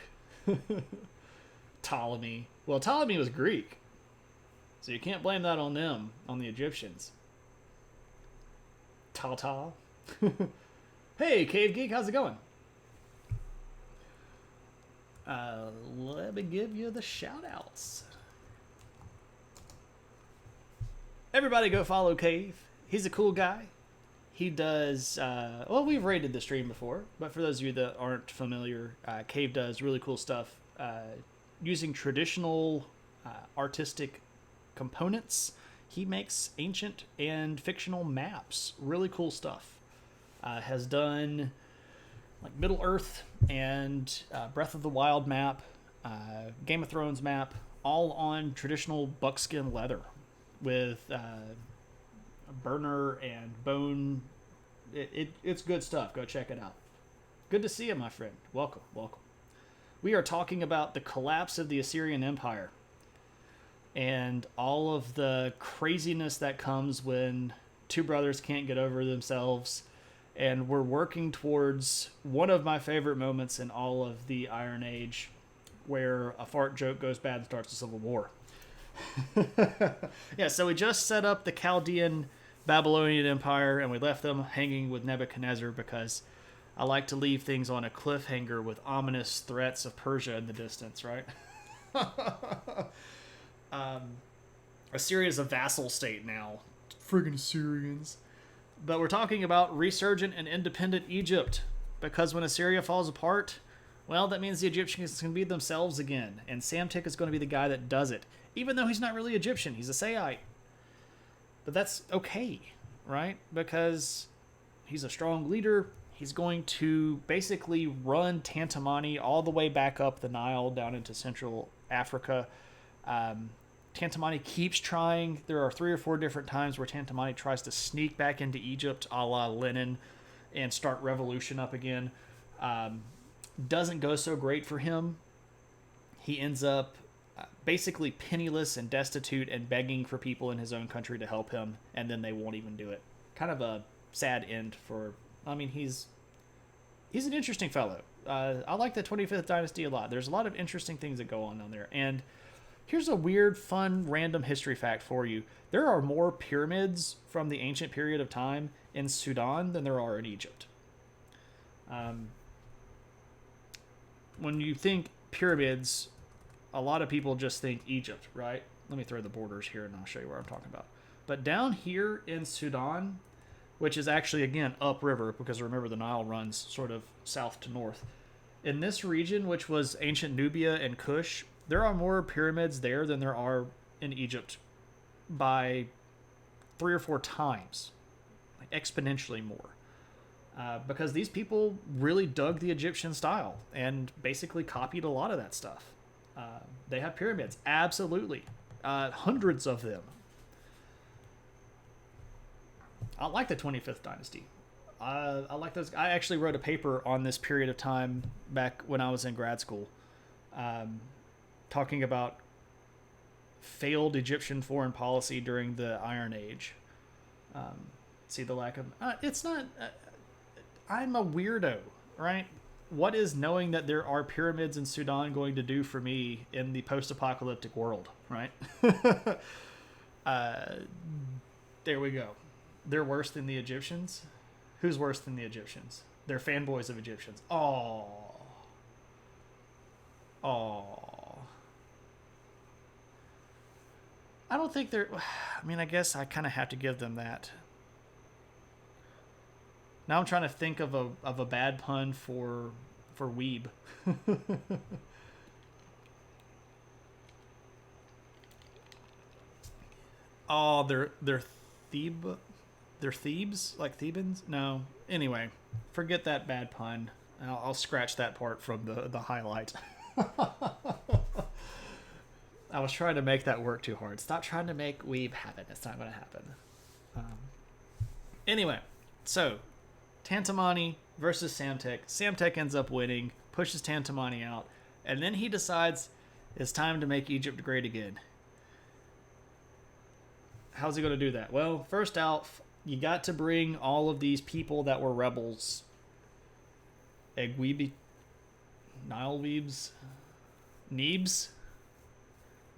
Ptolemy. Well, Ptolemy was Greek. So you can't blame that on them, on the Egyptians. Ta-ta. Hey, Cave Geek, how's it going? Let me give you the shout-outs. Everybody go follow Cave. He's a cool guy. He does, well, we've rated the stream before, but for those of you that aren't familiar, Cave does really cool stuff using traditional artistic components. He makes ancient and fictional maps. Really cool stuff. Has done like Middle Earth and Breath of the Wild map, Game of Thrones map, all on traditional buckskin leather. with burner and bone. It's good stuff. Go check it out. Good to see you, my friend. Welcome, welcome. We are talking about the collapse of the Assyrian Empire and all of the craziness that comes when two brothers can't get over themselves. And we're working towards one of my favorite moments in all of the Iron Age, where a fart joke goes bad and starts a civil war. Yeah, so we just set up the Chaldean Babylonian Empire, and we left them hanging with Nebuchadnezzar because I like to leave things on a cliffhanger with ominous threats of Persia in the distance, right? Assyria is a vassal state now. Friggin' Assyrians. But we're talking about resurgent and independent Egypt, because when Assyria falls apart, well, that means the Egyptians can be themselves again, and Samtik is going to be the guy that does it, even though he's not really Egyptian, he's a Sayite. But that's okay, right? Because he's a strong leader. He's going to basically run Tantamani all the way back up the Nile down into Central Africa. Tantamani keeps trying. There are 3 or 4 different times where Tantamani tries to sneak back into Egypt a la Lenin and start revolution up again. Doesn't go so great for him. He ends up basically penniless and destitute and begging for people in his own country to help him, and then they won't even do it. Kind of a sad end for... I mean, he's an interesting fellow. I like the 25th Dynasty a lot. There's a lot of interesting things that go on down there. And here's a weird, fun, random history fact for you. There are more pyramids from the ancient period of time in Sudan than there are in Egypt. When you think pyramids, a lot of people just think Egypt, right? Let me throw the borders here and I'll show you where I'm talking about. But down here in Sudan, which is actually, again, upriver, because remember the Nile runs sort of south to north. In this region, which was ancient Nubia and Kush, there are more pyramids there than there are in Egypt by 3 or 4 times, like exponentially more. Because these people really dug the Egyptian style and basically copied a lot of that stuff. They have pyramids, absolutely. Hundreds of them. I like the 25th Dynasty. I like those. I actually wrote a paper on this period of time back when I was in grad school, talking about failed Egyptian foreign policy during the Iron Age. See the lack of... it's not... I'm a weirdo, right? What is knowing that there are pyramids in Sudan going to do for me in the post-apocalyptic world, right? There we go. They're worse than the Egyptians? Who's worse than the Egyptians? They're fanboys of Egyptians. Oh. I don't think they're... I mean, I guess I kind of have to give them that. Now I'm trying to think of a bad pun for weeb. Oh, they're Thebes, like Thebans? No. Anyway, forget that bad pun. I'll scratch that part from the highlight. I was trying to make that work too hard. Stop trying to make weeb happen. It's not going to happen. Anyway, so Tantamani versus Samtek. Samtek ends up winning, pushes Tantamani out, and then he decides it's time to make Egypt great again. How's he going to do that? Well, first out, you got to bring all of these people that were rebels. Egwebi, Nile Weebs, Neebs.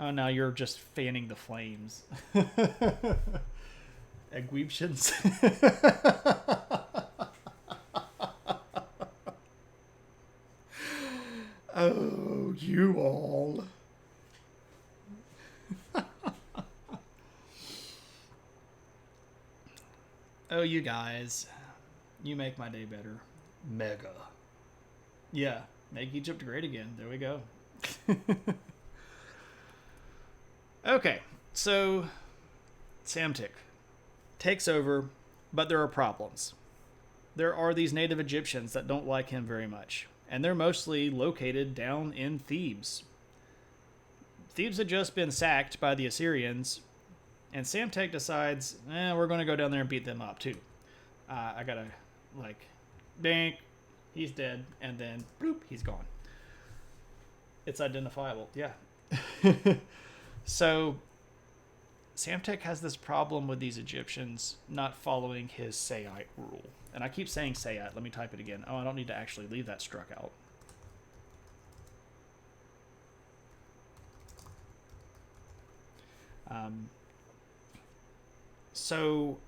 Oh, now you're just fanning the flames. Egwebians. Oh, you all. Oh, you guys. You make my day better. Mega. Yeah, make Egypt great again. There we go. Okay, so Samtik takes over, but there are problems. There are these native Egyptians that don't like him very much, and they're mostly located down in Thebes. Thebes had just been sacked by the Assyrians, And Samtech decides, we're going to go down there and beat them up too. I gotta, like, dink, he's dead, and then bloop, he's gone. It's identifiable, yeah. So Samtech has this problem with these Egyptians not following his Sayite rule. And I keep saying Sayite. Let me type it again. Oh, I don't need to actually leave that struck out. So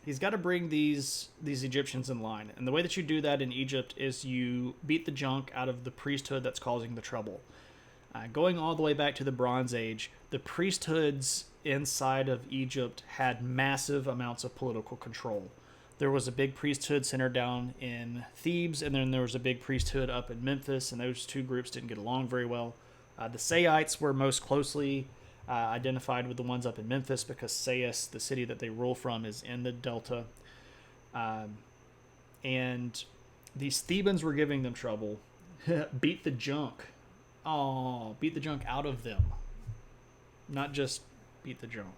he's got to bring these Egyptians in line. And the way that you do that in Egypt is you beat the junk out of the priesthood that's causing the trouble. Going all the way back to the Bronze Age, the priesthoods inside of Egypt had massive amounts of political control. There was a big priesthood centered down in Thebes, and then there was a big priesthood up in Memphis, and those two groups didn't get along very well. The Sayites were most closely identified with the ones up in Memphis because Sais, the city that they rule from, is in the Delta. And these Thebans were giving them trouble. Beat the junk. Oh, beat the junk out of them. Not just beat the junk.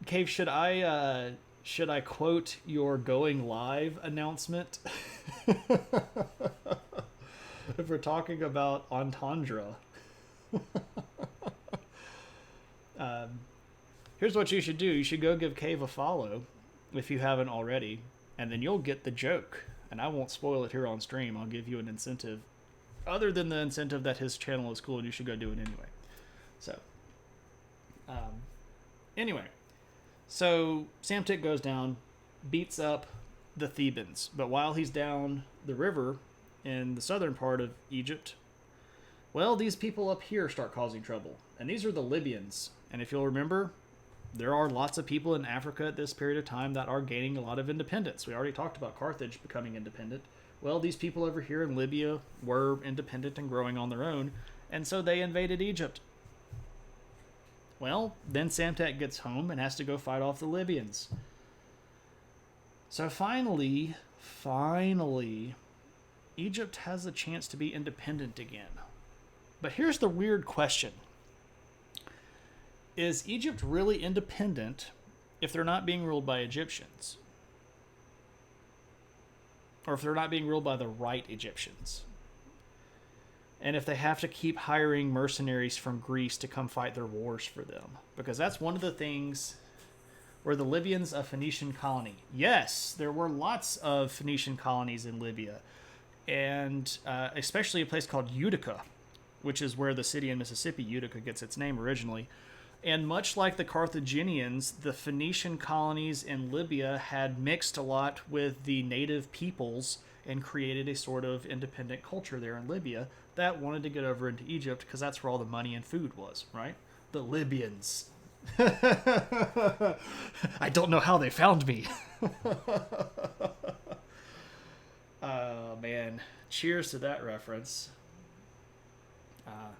Cave, should I quote your going live announcement? If we're talking about entendre. Here's what you should do. You should go give Cave a follow if you haven't already, and then you'll get the joke. And I won't spoil it here on stream. I'll give you an incentive other than the incentive that his channel is cool and you should go do it anyway. So, anyway, so Samtik goes down, beats up the Thebans, but while he's down the river in the southern part of Egypt, well, these people up here start causing trouble, and these are the Libyans. And if you'll remember, there are lots of people in Africa at this period of time that are gaining a lot of independence. We already talked about Carthage becoming independent. Well, these people over here in Libya were independent and growing on their own, and so they invaded Egypt. Well, then Samtek gets home and has to go fight off the Libyans. So finally, Egypt has a chance to be independent again. But here's the weird question. Is Egypt really independent if they're not being ruled by Egyptians? Or if they're not being ruled by the right Egyptians? And if they have to keep hiring mercenaries from Greece to come fight their wars for them? Because that's one of the things. Were the Libyans a Phoenician colony? Yes, there were lots of Phoenician colonies in Libya. And especially a place called Utica, which is where the city in Mississippi, Utica, gets its name originally. And much like the Carthaginians, the Phoenician colonies in Libya had mixed a lot with the native peoples and created a sort of independent culture there in Libya that wanted to get over into Egypt because that's where all the money and food was, right? The Libyans. I don't know how they found me. Oh, man. Cheers to that reference.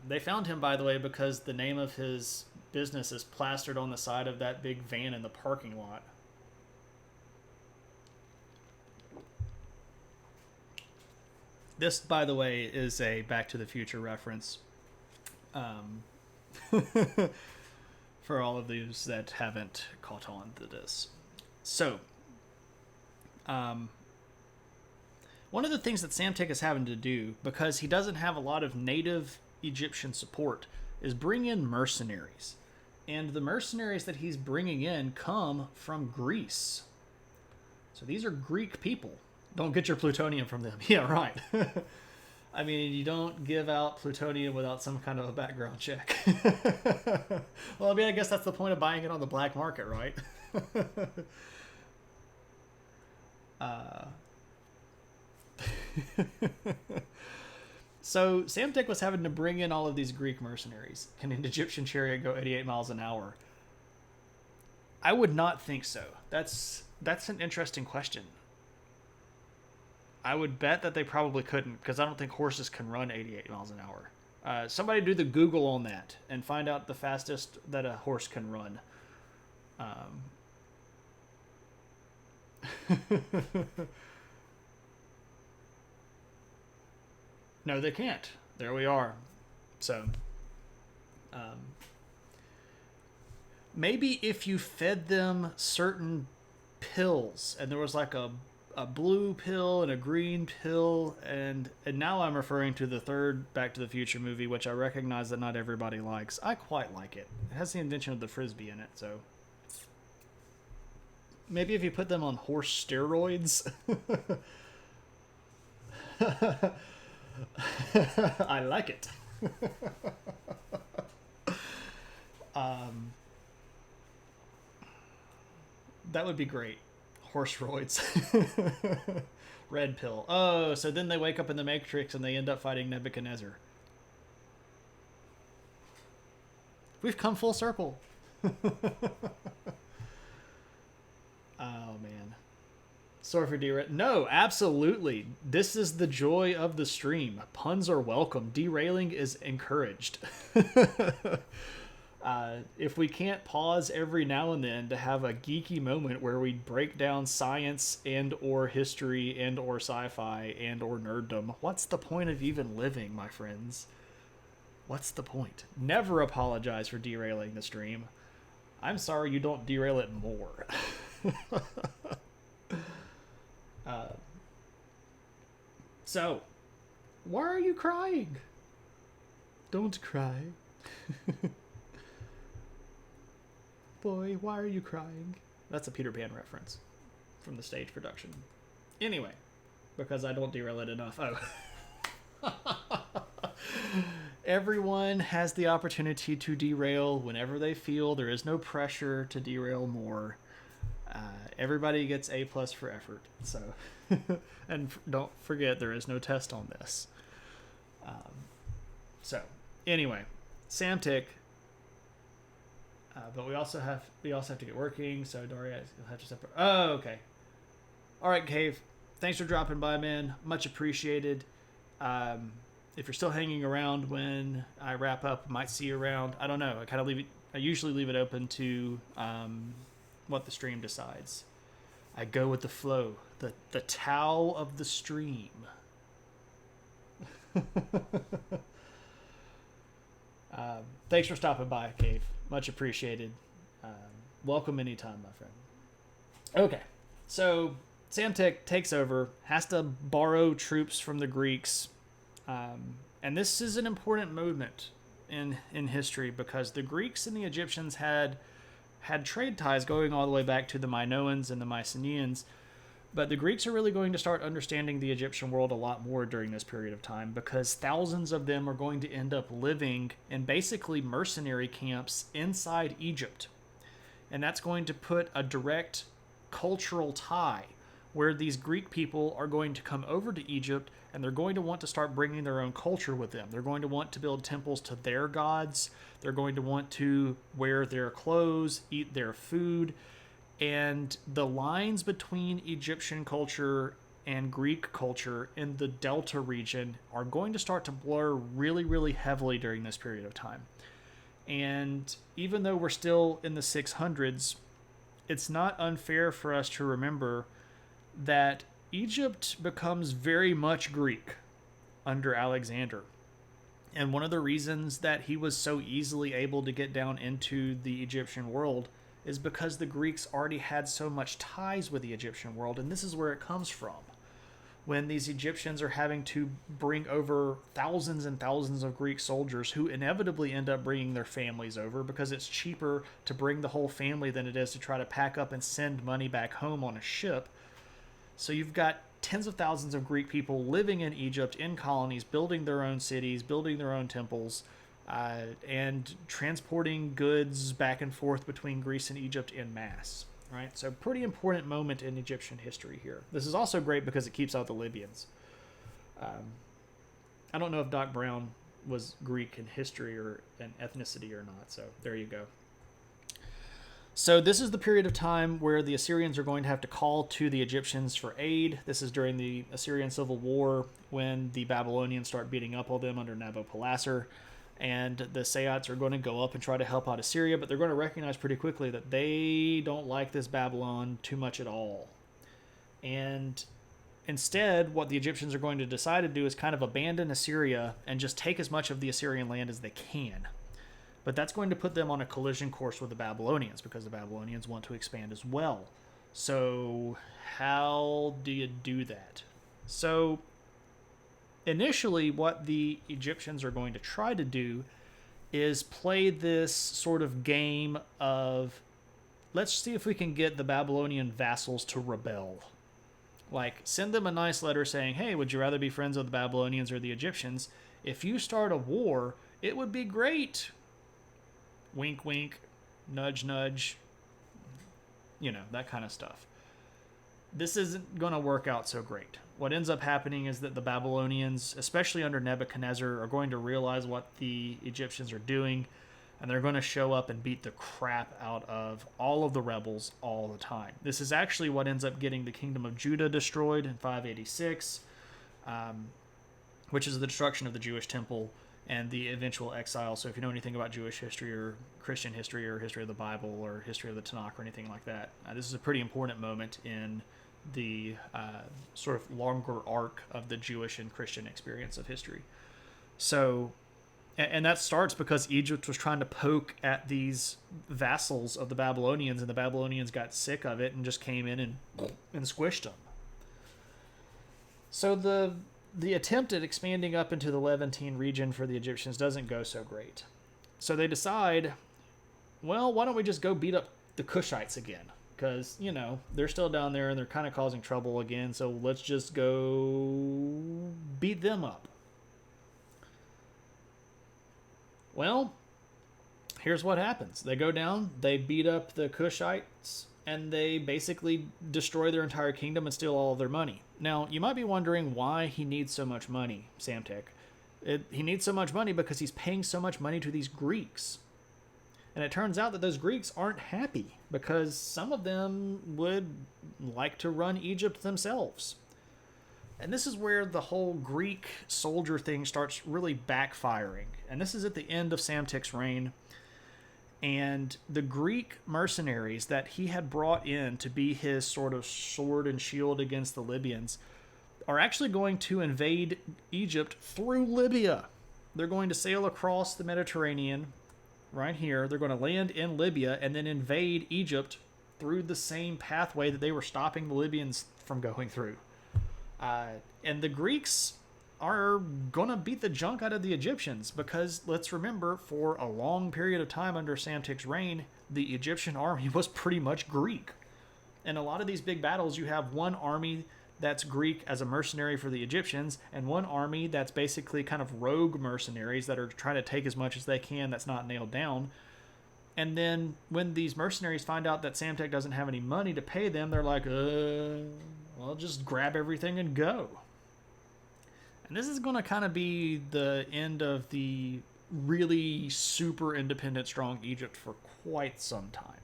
They found him, by the way, because the name of his business is plastered on the side of that big van in the parking lot. This, by the way, is a Back to the Future reference. For all of those that haven't caught on to this. So, one of the things that Samtik is having to do, because he doesn't have a lot of native Egyptian support, is bring in mercenaries. And the mercenaries that he's bringing in come from Greece. So these are Greek people. Don't get your plutonium from them. Yeah, right. I mean, you don't give out plutonium without some kind of a background check. Well, I mean, I guess that's the point of buying it on the black market, right? So Samtik was having to bring in all of these Greek mercenaries. Can an Egyptian chariot go 88 miles an hour? I would not think so. That's an interesting question. I would bet that they probably couldn't, because I don't think horses can run 88 miles an hour. Somebody do the Google on that and find out the fastest that a horse can run. No, they can't. there we are. So, um, maybe if you fed them certain pills, and there was like a blue pill and a green pill, and now I'm referring to the third Back to the Future movie, which I recognize that not everybody likes. I quite like it. It has the invention of the frisbee in it, so maybe if you put them on horse steroids. I like it. That would be great. Horse roids. Red pill. Oh, so then they wake up in the Matrix and they end up fighting Nebuchadnezzar. We've come full circle. Oh, man. Sorry for derailing. No, absolutely. This is the joy of the stream. Puns are welcome. Derailing is encouraged. If we can't pause every now and then to have a geeky moment where we break down science and or history and or sci-fi and or nerddom, what's the point of even living, my friends? What's the point? Never apologize for derailing the stream. I'm sorry you don't derail it more. So, why are you crying? Don't cry. Boy, why are you crying? That's a Peter Pan reference from the stage production. Anyway, because I don't derail it enough. Oh. Everyone has the opportunity to derail whenever they feel. There is no pressure to derail more. Everybody gets A+ for effort. So, and don't forget, there is no test on this. So, anyway, Samtic. But we also have to get working. So Daria, you'll have to separate. Oh, okay. All right, Cave. Thanks for dropping by, man. Much appreciated. If you're still hanging around when I wrap up, I might see you around. I don't know. I usually leave it open to what the stream decides. I go with the flow. The Tao of the stream. Thanks for stopping by, Cave. Much appreciated. Welcome anytime, my friend. Okay, so Samtic takes over, has to borrow troops from the Greeks, and this is an important moment in history because the Greeks and the Egyptians had trade ties going all the way back to the Minoans and the Mycenaeans. But the Greeks are really going to start understanding the Egyptian world a lot more during this period of time because thousands of them are going to end up living in basically mercenary camps inside Egypt. And that's going to put a direct cultural tie where these Greek people are going to come over to Egypt and they're going to want to start bringing their own culture with them. They're going to want to build temples to their gods. They're going to want to wear their clothes, eat their food. And the lines between Egyptian culture and Greek culture in the Delta region are going to start to blur really, really heavily during this period of time. And even though we're still in the 600s, it's not unfair for us to remember that Egypt becomes very much Greek under Alexander. And one of the reasons that he was so easily able to get down into the Egyptian world is because the Greeks already had so much ties with the Egyptian world, and this is where it comes from. When these Egyptians are having to bring over thousands and thousands of Greek soldiers who inevitably end up bringing their families over because it's cheaper to bring the whole family than it is to try to pack up and send money back home on a ship. So you've got tens of thousands of Greek people living in Egypt in colonies, building their own cities, building their own temples, and transporting goods back and forth between Greece and Egypt en masse. Right? So pretty important moment in Egyptian history here. This is also great because it keeps out the Libyans. I don't know if Doc Brown was Greek in history or an ethnicity or not, so there you go. So this is the period of time where the Assyrians are going to have to call to the Egyptians for aid. This is during the Assyrian Civil War when the Babylonians start beating up on them under Nabopolassar. And the Sayites are going to go up and try to help out Assyria, but they're going to recognize pretty quickly that they don't like this Babylon too much at all. And instead, what the Egyptians are going to decide to do is kind of abandon Assyria and just take as much of the Assyrian land as they can. But that's going to put them on a collision course with the Babylonians, because the Babylonians want to expand as well. So how do you do that? So initially, what the Egyptians are going to try to do is play this sort of game of, let's see if we can get the Babylonian vassals to rebel. Like, send them a nice letter saying, hey, would you rather be friends with the Babylonians or the Egyptians? If you start a war, it would be great. Wink, wink, nudge, nudge, that kind of stuff. This isn't going to work out so great. What ends up happening is that the Babylonians, especially under Nebuchadnezzar, are going to realize what the Egyptians are doing, and they're going to show up and beat the crap out of all of the rebels all the time. This is actually what ends up getting the kingdom of Judah destroyed in 586, which is the destruction of the Jewish temple and the eventual exile. So if you know anything about Jewish history or Christian history or history of the Bible or history of the Tanakh or anything like that, this is a pretty important moment in the sort of longer arc of the Jewish and Christian experience of history. So, and that starts because Egypt was trying to poke at these vassals of the Babylonians, and the Babylonians got sick of it and just came in and squished them. So the attempt at expanding up into the Levantine region for the Egyptians doesn't go so great. So they decide, well, why don't we just go beat up the Cushites again? Because, they're still down there and they're kind of causing trouble again, so let's just go beat them up. Well, here's what happens. They go down, they beat up the Cushites, and they basically destroy their entire kingdom and steal all of their money. Now, you might be wondering why he needs so much money, Samtek. He needs so much money because he's paying so much money to these Greeks. And it turns out that those Greeks aren't happy because some of them would like to run Egypt themselves. And this is where the whole Greek soldier thing starts really backfiring. And this is at the end of Samtek's reign. And the Greek mercenaries that he had brought in to be his sort of sword and shield against the Libyans are actually going to invade Egypt through Libya. They're going to sail across the Mediterranean right here. They're going to land in Libya and then invade Egypt through the same pathway that they were stopping the Libyans from going through. And the Greeks are going to beat the junk out of the Egyptians because, let's remember, for a long period of time under Samtek's reign, the Egyptian army was pretty much Greek. In a lot of these big battles, you have one army that's Greek as a mercenary for the Egyptians, and one army that's basically kind of rogue mercenaries that are trying to take as much as they can that's not nailed down. And then when these mercenaries find out that Samtek doesn't have any money to pay them, they're like, well, just grab everything and go. And this is going to kind of be the end of the really super independent, strong Egypt for quite some time.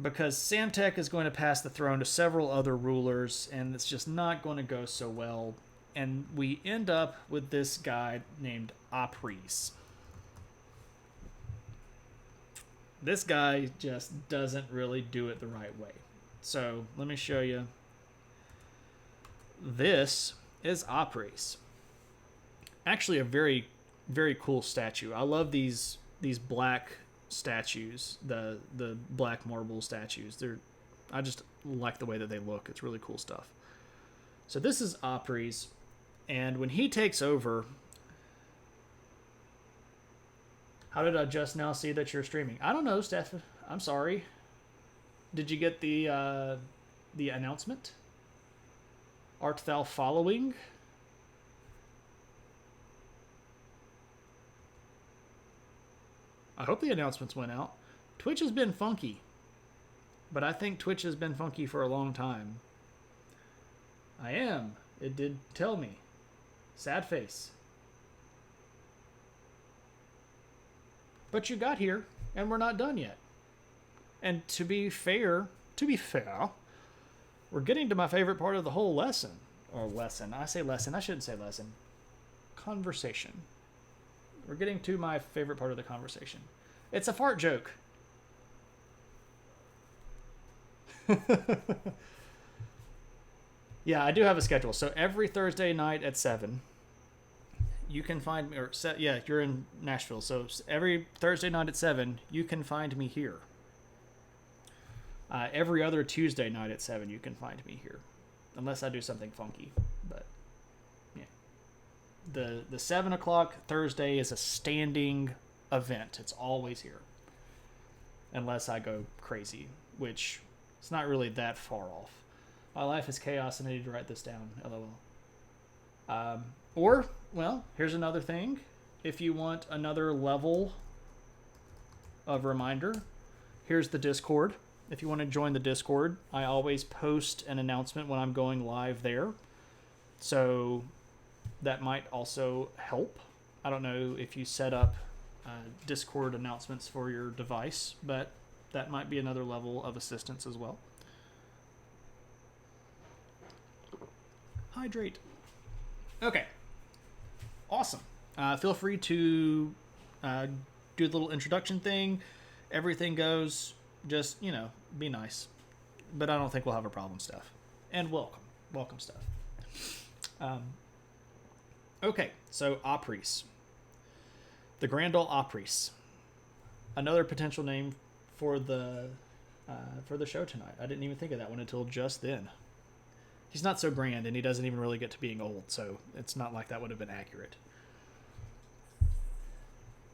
Because Samtek is going to pass the throne to several other rulers, and it's just not going to go so well. And we end up with this guy named Apries. This guy just doesn't really do it the right way. So let me show you. This is Apries. Actually a very, very cool statue. I love these black statues, the black marble statues. I just like the way that they look. It's really cool stuff. So this is Apries, and when he takes over, how did I just now see that you're streaming? I don't know, Steph. I'm sorry. Did you get the announcement? Art thou following? I hope the announcements went out. Twitch has been funky, but I think Twitch has been funky for a long time. I am. It did tell me. Sad face. But you got here, and we're not done yet. And to be fair, we're getting to my favorite part of the whole lesson. Or lesson. I say lesson. I shouldn't say lesson. Conversation. We're getting to my favorite part of the conversation. It's a fart joke. Yeah, I do have a schedule. So every Thursday night at 7, you can find me, yeah, you're in Nashville. So every Thursday night at 7, you can find me here. Every other Tuesday night at 7, you can find me here. Unless I do something funky. But, yeah. The 7 o'clock Thursday is a standing event. It's always here. Unless I go crazy, which it's not really that far off. My life is chaos and I need to write this down. LOL. Or, well, here's another thing. If you want another level of reminder, here's the Discord. If you want to join the Discord, I always post an announcement when I'm going live there. So that might also help. I don't know if you set up Discord announcements for your device, but that might be another level of assistance as well. Hydrate. Okay. Awesome. Feel free to do the little introduction thing. Everything goes. Just, be nice. But I don't think we'll have a problem, Steph. And welcome. Welcome, Steph. Okay, so Apris. The Grand Ole Apris. Another potential name for the show tonight. I didn't even think of that one until just then. He's not so grand, and he doesn't even really get to being old, so it's not like that would have been accurate.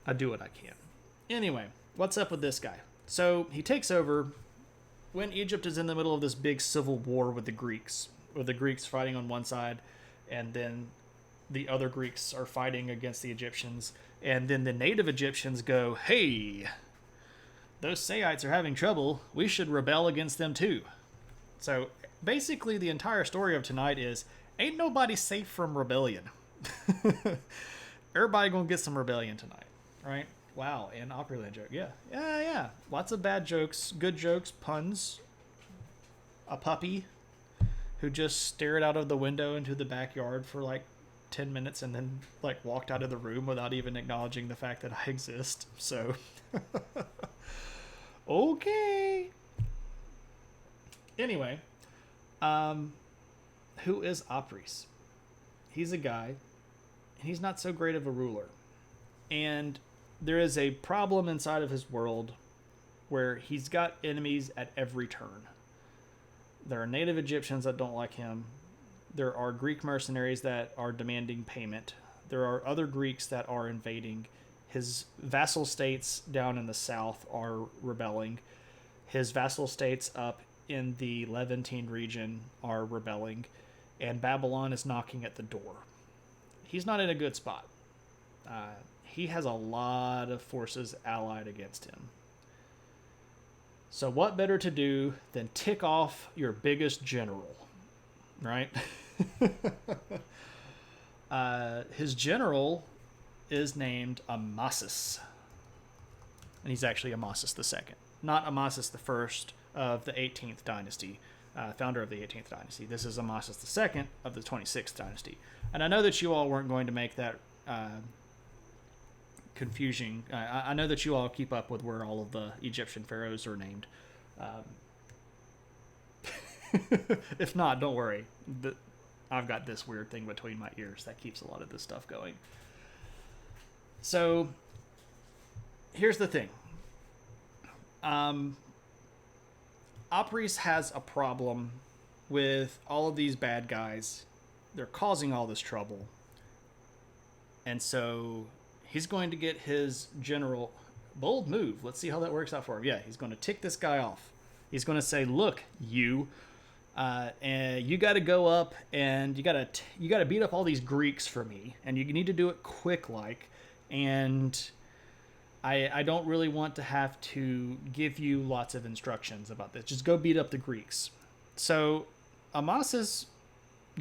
I do what I can. Anyway, what's up with this guy? So he takes over when Egypt is in the middle of this big civil war with the Greeks fighting on one side, and then the other Greeks are fighting against the Egyptians, and then the native Egyptians go, hey, those Saites are having trouble. We should rebel against them too. So basically the entire story of tonight is ain't nobody safe from rebellion. Everybody gonna get some rebellion tonight, right? Wow, and Opryland joke. Yeah. Lots of bad jokes, good jokes, puns. A puppy who just stared out of the window into the backyard for like 10 minutes and then like walked out of the room without even acknowledging the fact that I exist. So, okay. Anyway, who is Apris? He's a guy, and he's not so great of a ruler. And there is a problem inside of his world where he's got enemies at every turn. There are native Egyptians that don't like him. There are Greek mercenaries that are demanding payment. There are other Greeks that are invading. His vassal states down in the south are rebelling. His vassal states up in the Levantine region are rebelling. And Babylon is knocking at the door. He's not in a good spot. He has a lot of forces allied against him. So what better to do than tick off your biggest general, right? His general is named Amasis. And he's actually Amasis II. Not Amasis I of the 18th dynasty, founder of the 18th dynasty. This is Amasis II of the 26th dynasty. And I know that you all weren't going to make that confusing. I know that you all keep up with where all of the Egyptian pharaohs are named. If not, don't worry. I've got this weird thing between my ears that keeps a lot of this stuff going. So, here's the thing. Apris has a problem with all of these bad guys. They're causing all this trouble. And so he's going to get his general. Bold move. Let's see how that works out for him. Yeah, he's going to tick this guy off. He's going to say, look, and you got to go up and you got to beat up all these Greeks for me. And you need to do it quick like. And I don't really want to have to give you lots of instructions about this. Just go beat up the Greeks. So Amasis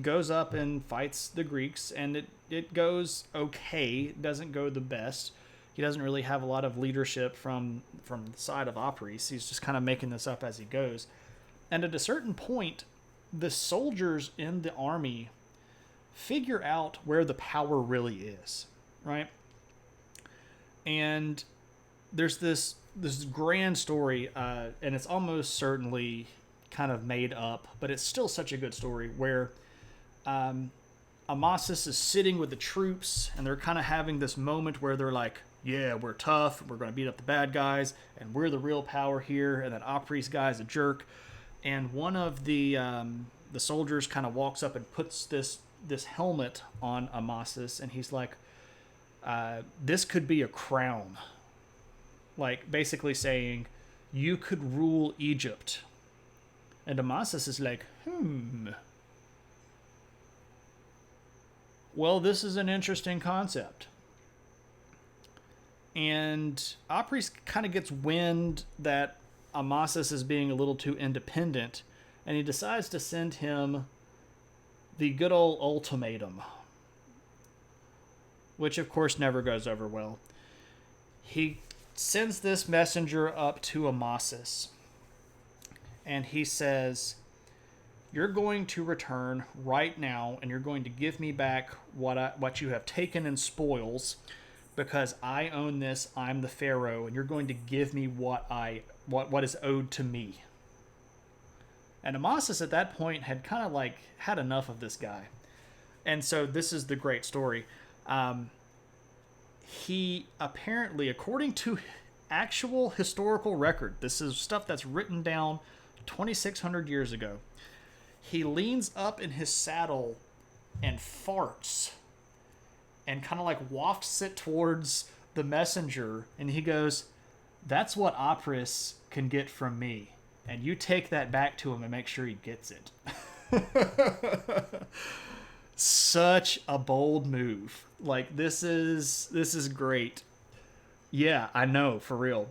goes up and fights the Greeks, and it goes okay. It doesn't go the best. He doesn't really have a lot of leadership from the side of Apris. He's just kind of making this up as he goes. And at a certain point, the soldiers in the army figure out where the power really is, right? And there's this grand story, and it's almost certainly kind of made up, but it's still such a good story where Amasis is sitting with the troops, and they're kind of having this moment where they're like, yeah, we're tough, we're going to beat up the bad guys, and we're the real power here, and that Apries guy is a jerk. And one of the soldiers kind of walks up and puts this helmet on Amasis, and he's like, this could be a crown. Like, basically saying, you could rule Egypt. And Amasis is like, well, this is an interesting concept. And Apries kind of gets wind that Amasis is being a little too independent, and he decides to send him the good old ultimatum, which of course never goes over well. He sends this messenger up to Amasis, and he says, you're going to return right now, and you're going to give me back what you have taken in spoils, because I own this, I'm the pharaoh, and you're going to give me what is owed to me. And Amasis at that point had kind of like had enough of this guy. And so this is the great story. He apparently, according to actual historical record, this is stuff that's written down 2,600 years ago, he leans up in his saddle and farts and kind of like wafts it towards the messenger, and he goes, that's what Apries can get from me, and you take that back to him and make sure he gets it. Such a bold move. Like, this is great. Yeah, I know, for real.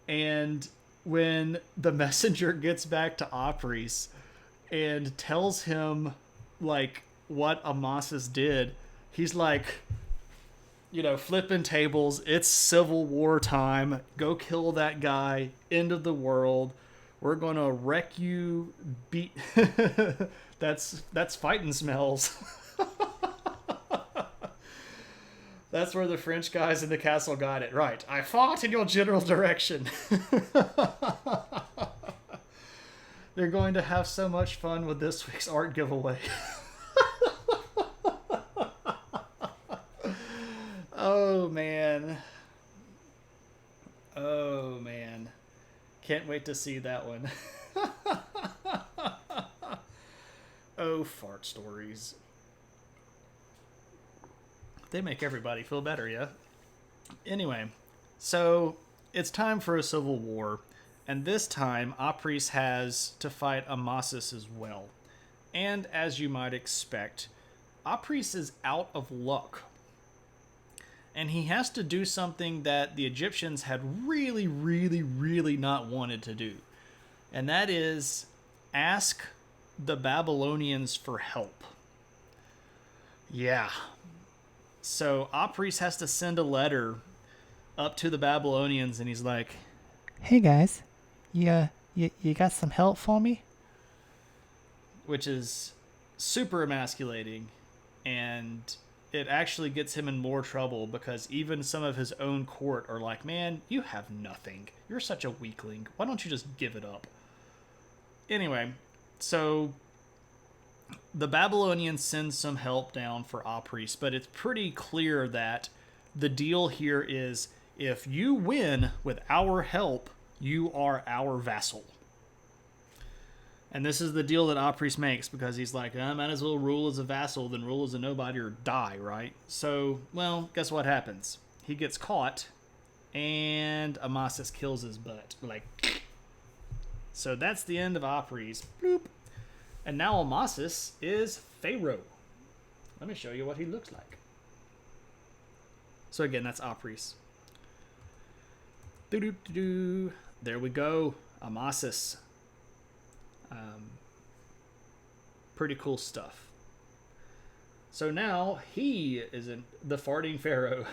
And when the messenger gets back to Apries and tells him like what Amasis did, he's like, flipping tables. It's Civil War time. Go kill that guy. End of the world. We're gonna wreck you. Beat. That's fighting smells. That's where the French guys in the castle got it right. I fought in your general direction. They're going to have so much fun with this week's art giveaway. Oh, man. Oh, man. Can't wait to see that one. Oh, fart stories. They make everybody feel better, yeah? Anyway, so it's time for a civil war, and this time Apries has to fight Amasis as well. And as you might expect, Apries is out of luck. And he has to do something that the Egyptians had really, really, really not wanted to do. And that is ask the Babylonians for help. Yeah. So Apries has to send a letter up to the Babylonians, and he's like, hey guys, you got some help for me? Which is super emasculating, and it actually gets him in more trouble because even some of his own court are like, man, you have nothing. You're such a weakling. Why don't you just give it up? Anyway, so the Babylonians send some help down for Apries, but it's pretty clear that the deal here is if you win with our help, you are our vassal. And this is the deal that Apries makes because he's like, I might as well rule as a vassal than rule as a nobody or die, right? So, well, guess what happens? He gets caught, and Amasis kills his butt. Like, so that's the end of Apries. Bloop. And now Amasis is Pharaoh. Let me show you what he looks like. So again, that's Apries. Doo-doo-doo-doo. There we go. Amasis. Pretty cool stuff. So now he is the farting pharaoh.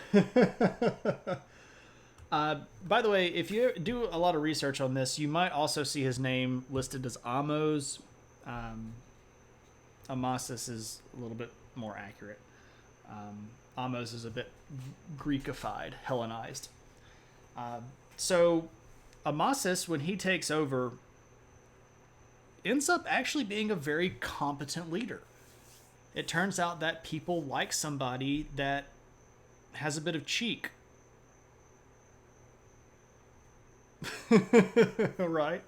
By the way, if you do a lot of research on this, you might also see his name listed as Amos. Amasis is a little bit more accurate. Amos is a bit Greekified, Hellenized. So Amasis, when he takes over, ends up actually being a very competent leader. It turns out that people like somebody that has a bit of cheek. Right?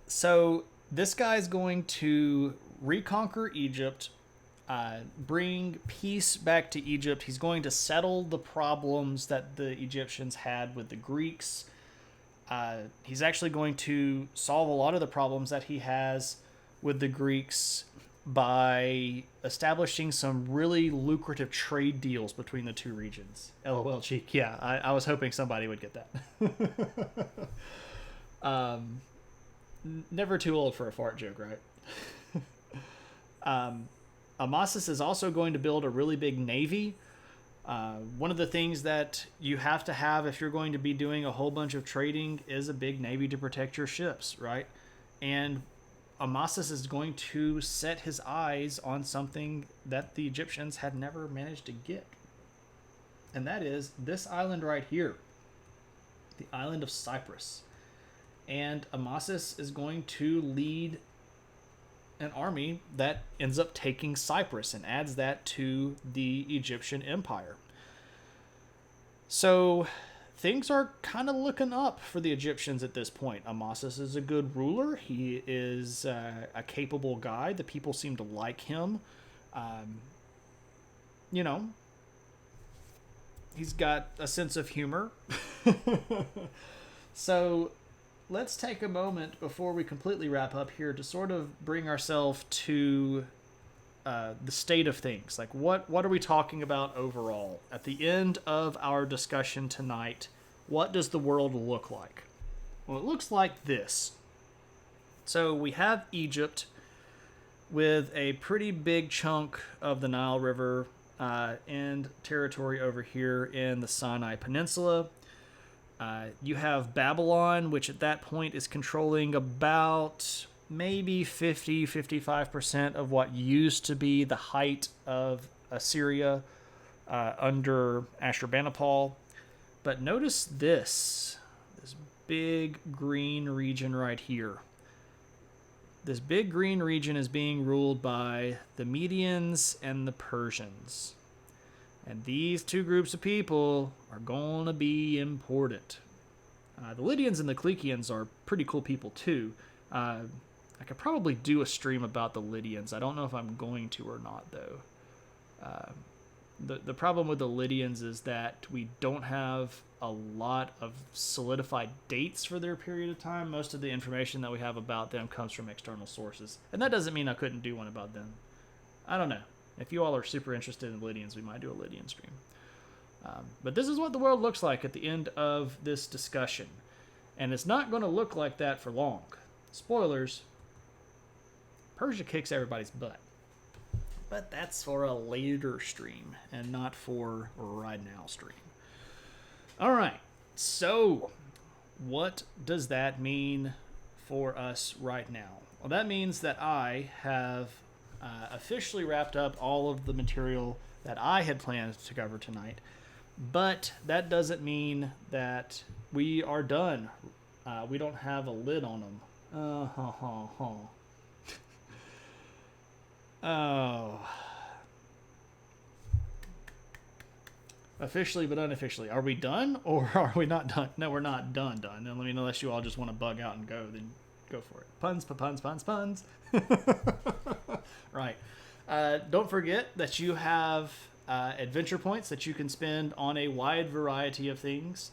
So this guy's going to reconquer Egypt, bring peace back to Egypt. He's going to settle the problems that the Egyptians had with the Greeks. He's actually going to solve a lot of the problems that he has with the Greeks by establishing some really lucrative trade deals between the two regions. LOL cheek. Yeah, I was hoping somebody would get that. Never too old for a fart joke, right? Amasis is also going to build a really big navy. One of the things that you have to have if you're going to be doing a whole bunch of trading is a big navy to protect your ships, right? And Amasis is going to set his eyes on something that the Egyptians had never managed to get. And that is this island right here, the island of Cyprus. And Amasis is going to lead an army that ends up taking Cyprus and adds that to the Egyptian empire. So things are kind of looking up for the Egyptians at this point. Amasis is a good ruler. He is a capable guy. The people seem to like him. You know, he's got a sense of humor. So let's take a moment before we completely wrap up here to sort of bring ourselves to the state of things. Like, what are we talking about overall? At the end of our discussion tonight, what does the world look like? Well, it looks like this. So we have Egypt with a pretty big chunk of the Nile River and territory over here in the Sinai Peninsula. You have Babylon, which at that point is controlling about maybe 50-55% of what used to be the height of Assyria under Ashurbanipal. But notice this big green region right here. This big green region is being ruled by the Medians and the Persians. And these two groups of people are going to be important. The Lydians and the Clikians are pretty cool people too. I could probably do a stream about the Lydians. I don't know if I'm going to or not, though. The problem with the Lydians is that we don't have a lot of solidified dates for their period of time. Most of the information that we have about them comes from external sources. And that doesn't mean I couldn't do one about them. I don't know. If you all are super interested in Lydians, we might do a Lydian stream. But this is what the world looks like at the end of this discussion. And it's not going to look like that for long. Spoilers, Persia kicks everybody's butt. But that's for a later stream and not for right now stream. All right, so what does that mean for us right now? Well, that means that I have officially wrapped up all of the material that I had planned to cover tonight. But that doesn't mean that we are done. We don't have a lid on them. Oh. Officially but unofficially. Are we done or are we not done? No, we're not done. I mean, unless you all just want to bug out and go, then go for it. Puns. Right. Don't forget that you have adventure points that you can spend on a wide variety of things.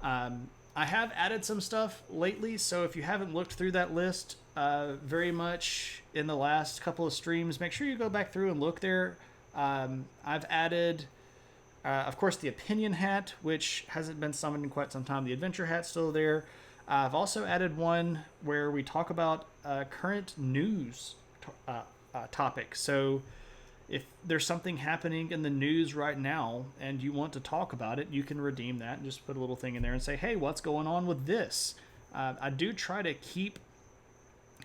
I have added some stuff lately, so if you haven't looked through that list very much in the last couple of streams, make sure you go back through and look there. I've added, of course, the opinion hat, which hasn't been summoned in quite some time. The adventure hat's still there. I've also added one where we talk about current news topics. So if there's something happening in the news right now and you want to talk about it, you can redeem that and just put a little thing in there and say, hey, what's going on with this? I do try to keep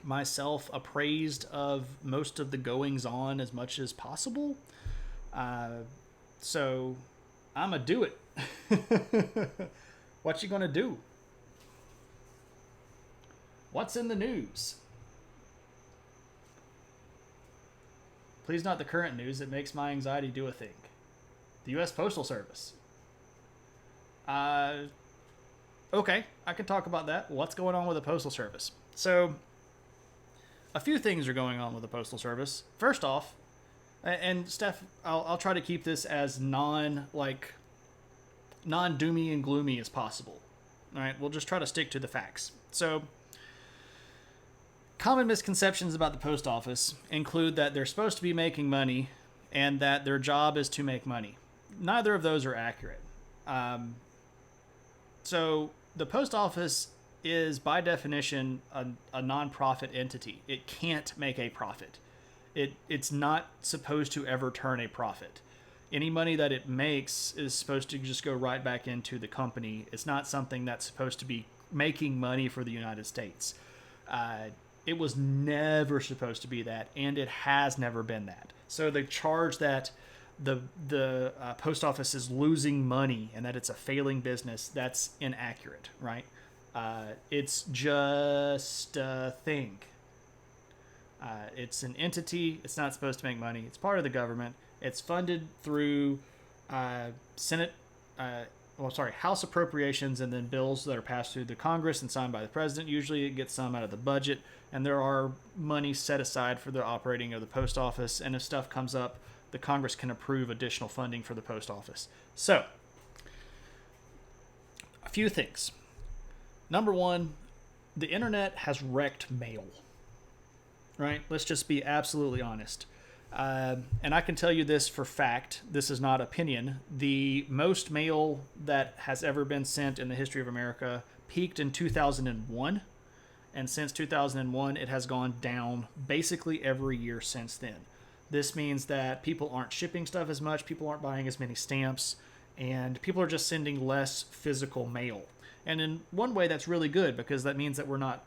myself appraised of most of the goings on as much as possible. So I'm going to do it. What you going to do? What's in the news? Please not the current news. It makes my anxiety do a thing. The U.S. Postal Service. Okay, I can talk about that. What's going on with the Postal Service? So, a few things are going on with the Postal Service. First off, and Steph, I'll try to keep this as non-doomy and gloomy as possible. All right, we'll just try to stick to the facts. So, common misconceptions about the post office include that they're supposed to be making money and that their job is to make money. Neither of those are accurate. So the post office is, by definition, a nonprofit entity. It can't make a profit. It's not supposed to ever turn a profit. Any money that it makes is supposed to just go right back into the company. It's not something that's supposed to be making money for the United States. It was never supposed to be that, and it has never been that. So the charge that the post office is losing money and that it's a failing business, that's inaccurate, right? It's just a thing. It's an entity. It's not supposed to make money. It's part of the government. It's funded through House appropriations and then bills that are passed through the Congress and signed by the president. Usually it gets some out of the budget, and there are money set aside for the operating of the post office. And if stuff comes up, the Congress can approve additional funding for the post office. So, a few things. Number one, the internet has wrecked mail. Right? Let's just be absolutely honest. And I can tell you this for fact. This is not opinion. The most mail that has ever been sent in the history of America peaked in 2001. And since 2001, it has gone down basically every year since then. This means that people aren't shipping stuff as much, people aren't buying as many stamps, and people are just sending less physical mail. And in one way, that's really good, because that means that we're not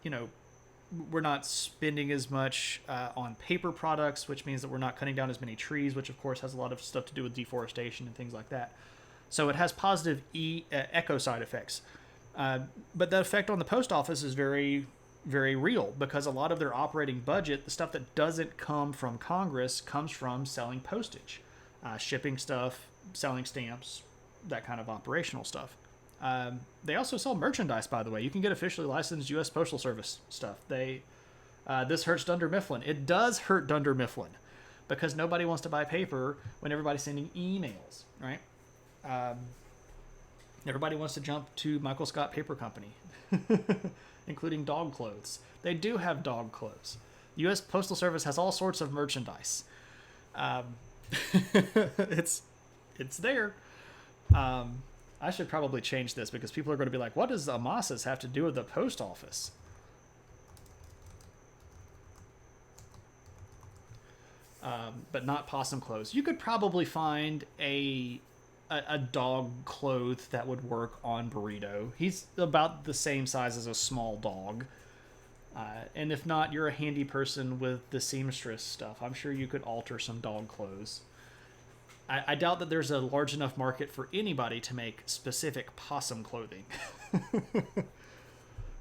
spending as much on paper products, which means that we're not cutting down as many trees, which of course has a lot of stuff to do with deforestation and things like that. So it has positive echo side effects. But the effect on the post office is very, very real, because a lot of their operating budget, the stuff that doesn't come from Congress, comes from selling postage, shipping stuff, selling stamps, that kind of operational stuff. They also sell merchandise, by the way. You can get officially licensed U.S. Postal Service stuff. This hurts Dunder Mifflin. It does hurt Dunder Mifflin, because nobody wants to buy paper when everybody's sending emails, right? Everybody wants to jump to Michael Scott Paper Company, including dog clothes. They do have dog clothes. U.S. Postal Service has all sorts of merchandise. It's there. I should probably change this, because people are going to be like, what does Amasis have to do with the post office? But not possum clothes. You could probably find a dog cloth that would work on Burrito. He's about the same size as a small dog. And if not, you're a handy person with the seamstress stuff. I'm sure you could alter some dog clothes. I doubt that there's a large enough market for anybody to make specific possum clothing.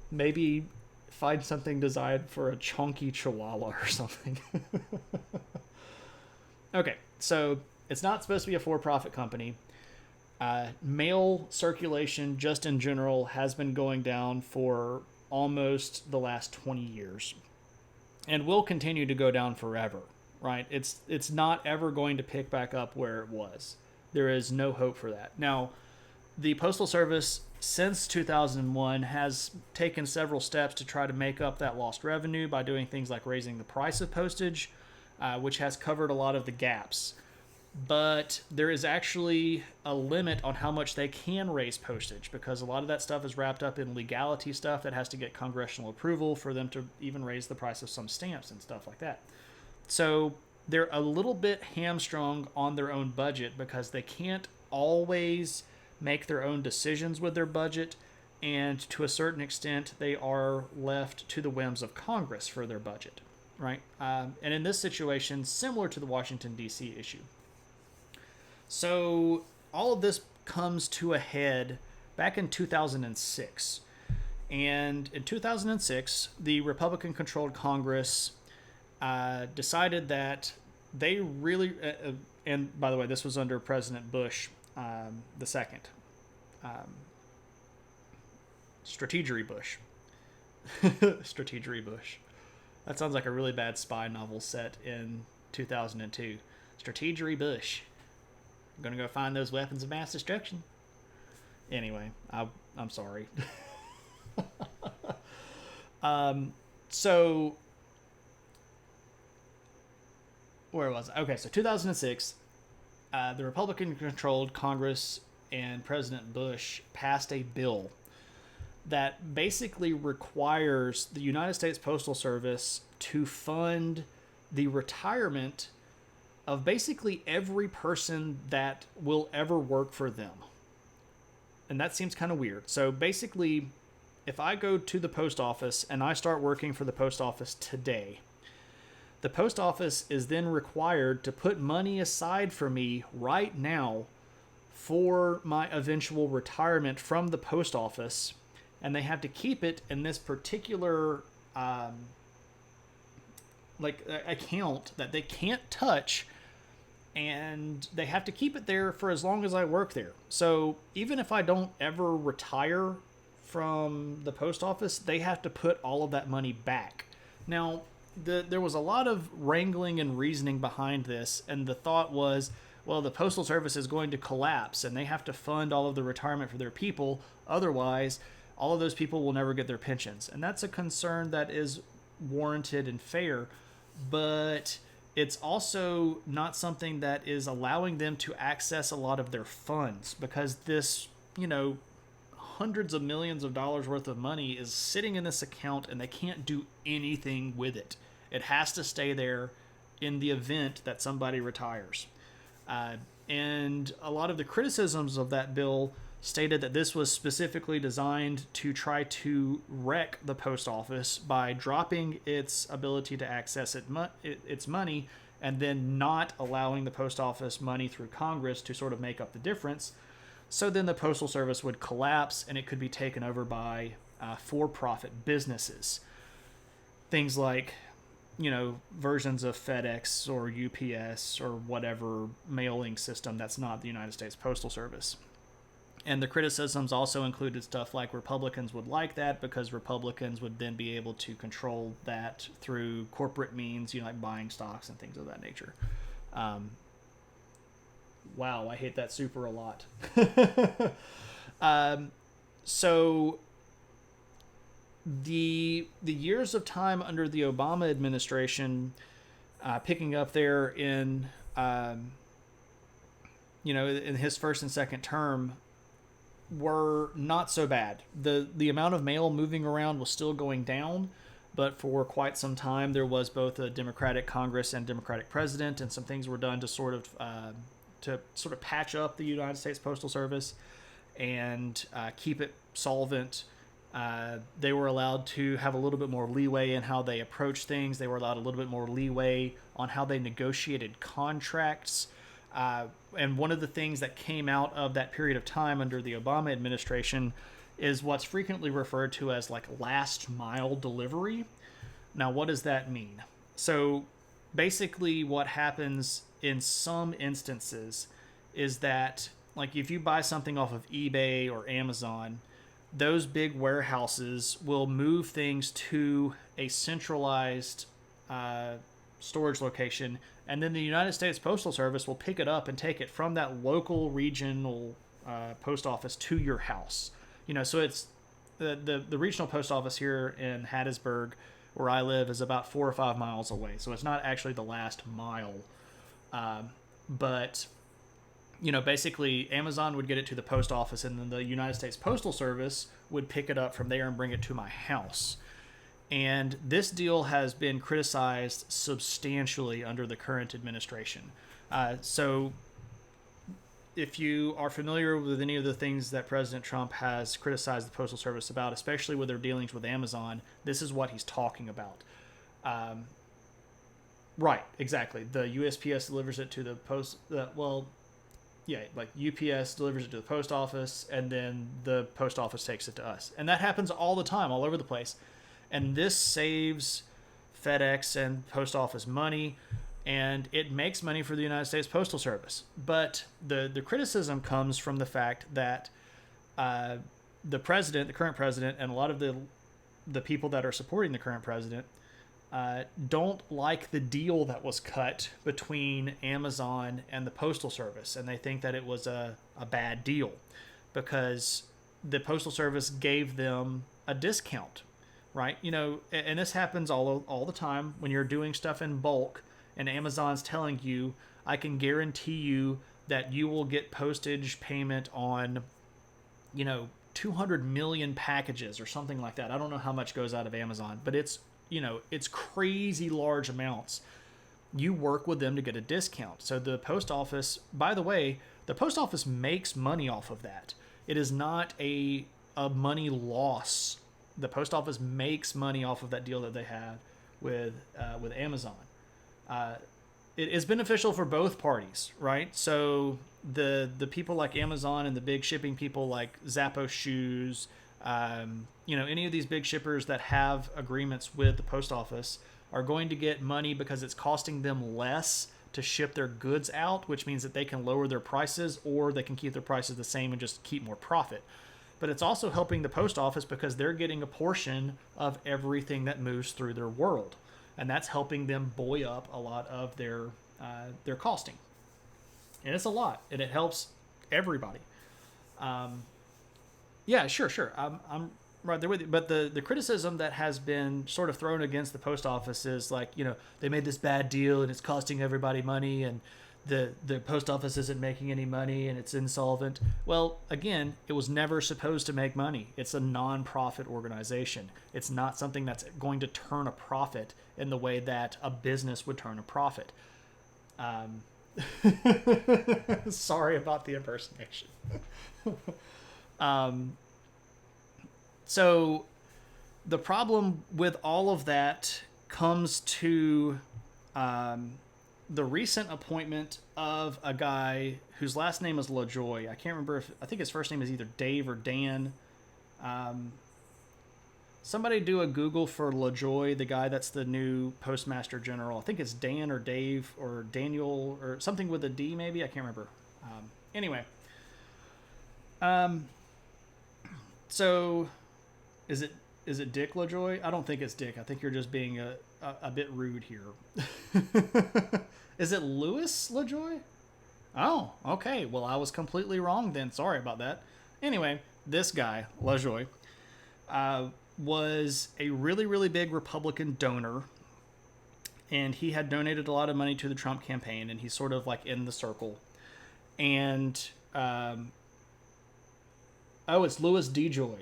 Maybe find something designed for a chunky chihuahua or something. Okay, so it's not supposed to be a for-profit company. Mail circulation, just in general, has been going down for almost the last 20 years. And will continue to go down forever. Right? It's not ever going to pick back up where it was. There is no hope for that. Now, the Postal Service, since 2001, has taken several steps to try to make up that lost revenue by doing things like raising the price of postage, which has covered a lot of the gaps. But there is actually a limit on how much they can raise postage, because a lot of that stuff is wrapped up in legality stuff that has to get congressional approval for them to even raise the price of some stamps and stuff like that. So they're a little bit hamstrung on their own budget, because they can't always make their own decisions with their budget, and to a certain extent they are left to the whims of Congress for their budget, right? And in this situation, similar to the Washington, D.C. issue. So all of this comes to a head back in 2006. And in 2006, the Republican-controlled Congress decided that they really, and by the way, this was under President Bush the second, Strategery Bush. Strategery Bush. That sounds like a really bad spy novel set in 2002. Strategery Bush. I'm gonna go find those weapons of mass destruction. Anyway, I'm sorry. So where was I? Okay, so 2006, the Republican-controlled Congress and President Bush passed a bill that basically requires the United States Postal Service to fund the retirement of basically every person that will ever work for them. And that seems kind of weird. So basically, if I go to the post office and I start working for the post office today, the post office is then required to put money aside for me right now for my eventual retirement from the post office, and they have to keep it in this particular account that they can't touch, and they have to keep it there for as long as I work there. So even if I don't ever retire from the post office, they have to put all of that money back. Now, there was a lot of wrangling and reasoning behind this, and the thought was, well, the Postal Service is going to collapse, and they have to fund all of the retirement for their people. Otherwise, all of those people will never get their pensions. And that's a concern that is warranted and fair, but it's also not something that is allowing them to access a lot of their funds, because this, hundreds of millions of dollars worth of money is sitting in this account and they can't do anything with it. It has to stay there in the event that somebody retires. And a lot of the criticisms of that bill stated that this was specifically designed to try to wreck the post office by dropping its ability to access its money, and then not allowing the post office money through Congress to sort of make up the difference. So then the Postal Service would collapse and it could be taken over by for-profit businesses. Things like, versions of FedEx or UPS or whatever mailing system that's not the United States Postal Service. And the criticisms also included stuff like Republicans would like that because Republicans would then be able to control that through corporate means, like buying stocks and things of that nature. Wow, I hate that super a lot. So the years of time under the Obama administration, picking up there in in his first and second term, were not so bad. The amount of mail moving around was still going down, but for quite some time there was both a Democratic Congress and Democratic president, and some things were done to sort of patch up the United States Postal Service and keep it solvent. They were allowed to have a little bit more leeway in how they approach things. They were allowed a little bit more leeway on how they negotiated contracts. And one of the things that came out of that period of time under the Obama administration is what's frequently referred to as last mile delivery. Now, what does that mean? So basically what happens in some instances is that, if you buy something off of eBay or Amazon, those big warehouses will move things to a centralized storage location, and then the United States Postal Service will pick it up and take it from that local regional post office to your house. So it's the regional post office here in Hattiesburg, where I live, is about 4 or 5 miles away. So it's not actually the last mile. But basically Amazon would get it to the post office, and then the United States Postal Service would pick it up from there and bring it to my house. And this deal has been criticized substantially under the current administration. So if you are familiar with any of the things that President Trump has criticized the Postal Service about, especially with their dealings with Amazon, this is what he's talking about. Right, exactly. The USPS delivers it to the post. yeah, like UPS delivers it to the post office, and then the post office takes it to us. And that happens all the time, all over the place. And this saves FedEx and post office money, and it makes money for the United States Postal Service. But the criticism comes from the fact that the president, the current president, and a lot of the people that are supporting the current president don't like the deal that was cut between Amazon and the Postal Service, and they think that it was a bad deal because the Postal Service gave them a discount, right? You know, and this happens all the time when you're doing stuff in bulk, and Amazon's telling you, I can guarantee you that you will get postage payment on, 200 million packages or something like that. I don't know how much goes out of Amazon, but it's crazy large amounts. You work with them to get a discount. So the post office, by the way, the post office makes money off of that. It is not a money loss. The post office makes money off of that deal that they had with Amazon. It is beneficial for both parties, right? So the people like Amazon and the big shipping people like Zappos Shoes, any of these big shippers that have agreements with the post office are going to get money because it's costing them less to ship their goods out, which means that they can lower their prices or they can keep their prices the same and just keep more profit. But it's also helping the post office because they're getting a portion of everything that moves through their world. And that's helping them buoy up a lot of their costing. And it's a lot, and it helps everybody. Yeah, sure. I'm right there with you. But the criticism that has been sort of thrown against the post office is like, they made this bad deal and it's costing everybody money, and the post office isn't making any money and it's insolvent. Well, again, it was never supposed to make money. It's a non-profit organization. It's not something that's going to turn a profit in the way that a business would turn a profit. Sorry about the impersonation. So the problem with all of that comes to the recent appointment of a guy whose last name is LaJoy. I can't remember I think his first name is either Dave or Dan. Somebody do a Google for LaJoy, the guy that's the new Postmaster General. I think it's Dan or Dave or Daniel or something with a D maybe. I can't remember. Anyway. So is it Dick LaJoy? I don't think it's Dick. I think you're just being a bit rude here. Is it Louis LaJoy? Oh, okay. Well, I was completely wrong then. Sorry about that. Anyway, this guy, LaJoy, was a really, really big Republican donor, and he had donated a lot of money to the Trump campaign, and he's sort of like in the circle. And, it's Louis DeJoy.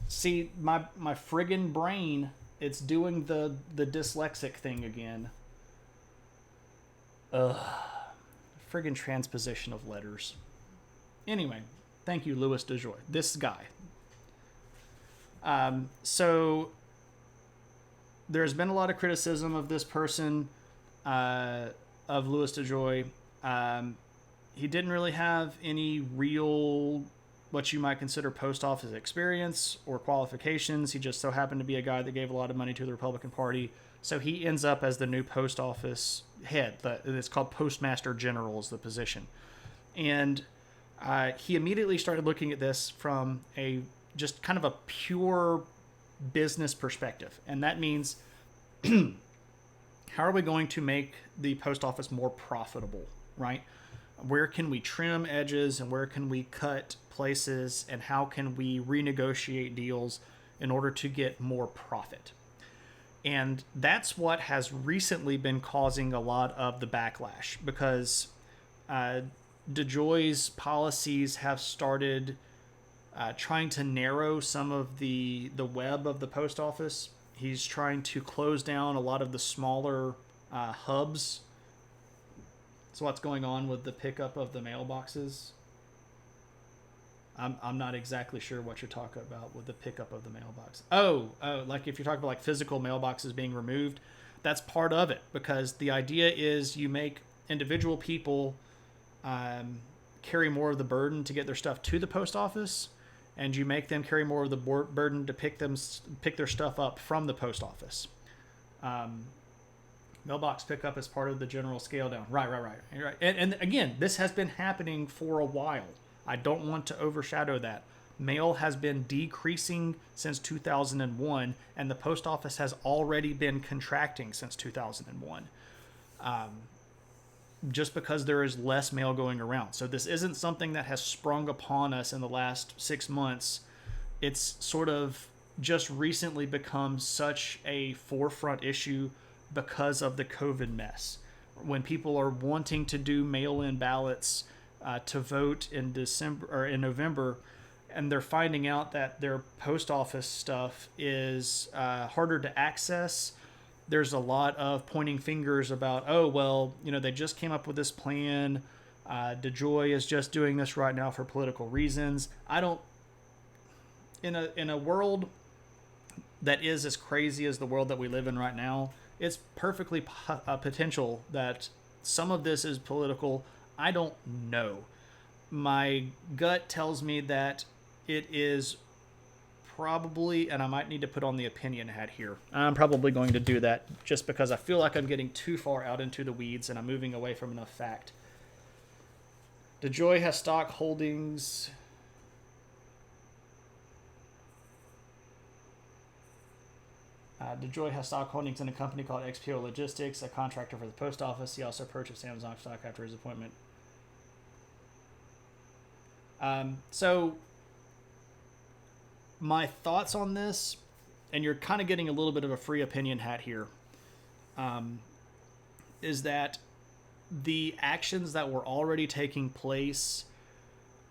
See, my friggin' brain, it's doing the dyslexic thing again. Friggin' transposition of letters. Anyway, thank you, Louis DeJoy. This guy. So there's been a lot of criticism of this person, of Louis DeJoy. He didn't really have any real, what you might consider post office experience or qualifications. He just so happened to be a guy that gave a lot of money to the Republican Party. So he ends up as the new post office head. It's called Postmaster General is the position. And he immediately started looking at this from a just kind of a pure business perspective. And that means, how are we going to make the post office more profitable, right? Where can we trim edges and where can we cut places, and how can we renegotiate deals in order to get more profit? And that's what has recently been causing a lot of the backlash, because DeJoy's policies have started trying to narrow some of the web of the post office. He's trying to close down a lot of the smaller hubs. So what's going on with the pickup of the mailboxes? I'm not exactly sure what you're talking about with the pickup of the mailbox. Oh, like if you're talking about like physical mailboxes being removed, that's part of it, because the idea is you make individual people carry more of the burden to get their stuff to the post office, and you make them carry more of the burden to pick their stuff up from the post office. Mailbox pickup is part of the general scale down. Right. And again, this has been happening for a while. I don't want to overshadow that. Mail has been decreasing since 2001, and the post office has already been contracting since 2001. Just because there is less mail going around. So this isn't something that has sprung upon us in the last 6 months. It's sort of just recently become such a forefront issue because of the COVID mess. When people are wanting to do mail-in ballots to vote in December or in November, and they're finding out that their post office stuff is harder to access, there's a lot of pointing fingers about, oh, well, they just came up with this plan. DeJoy is just doing this right now for political reasons. In a world that is as crazy as the world that we live in right now, it's perfectly potential that some of this is political. I don't know. My gut tells me that it is probably, and I might need to put on the opinion hat here. I'm probably going to do that just because I feel like I'm getting too far out into the weeds and I'm moving away from enough fact. DeJoy has stock holdings. DeJoy has stock holdings in a company called XPO Logistics, a contractor for the post office. He also purchased Amazon stock after his appointment. So my thoughts on this, and you're kind of getting a little bit of a free opinion hat here, is that the actions that were already taking place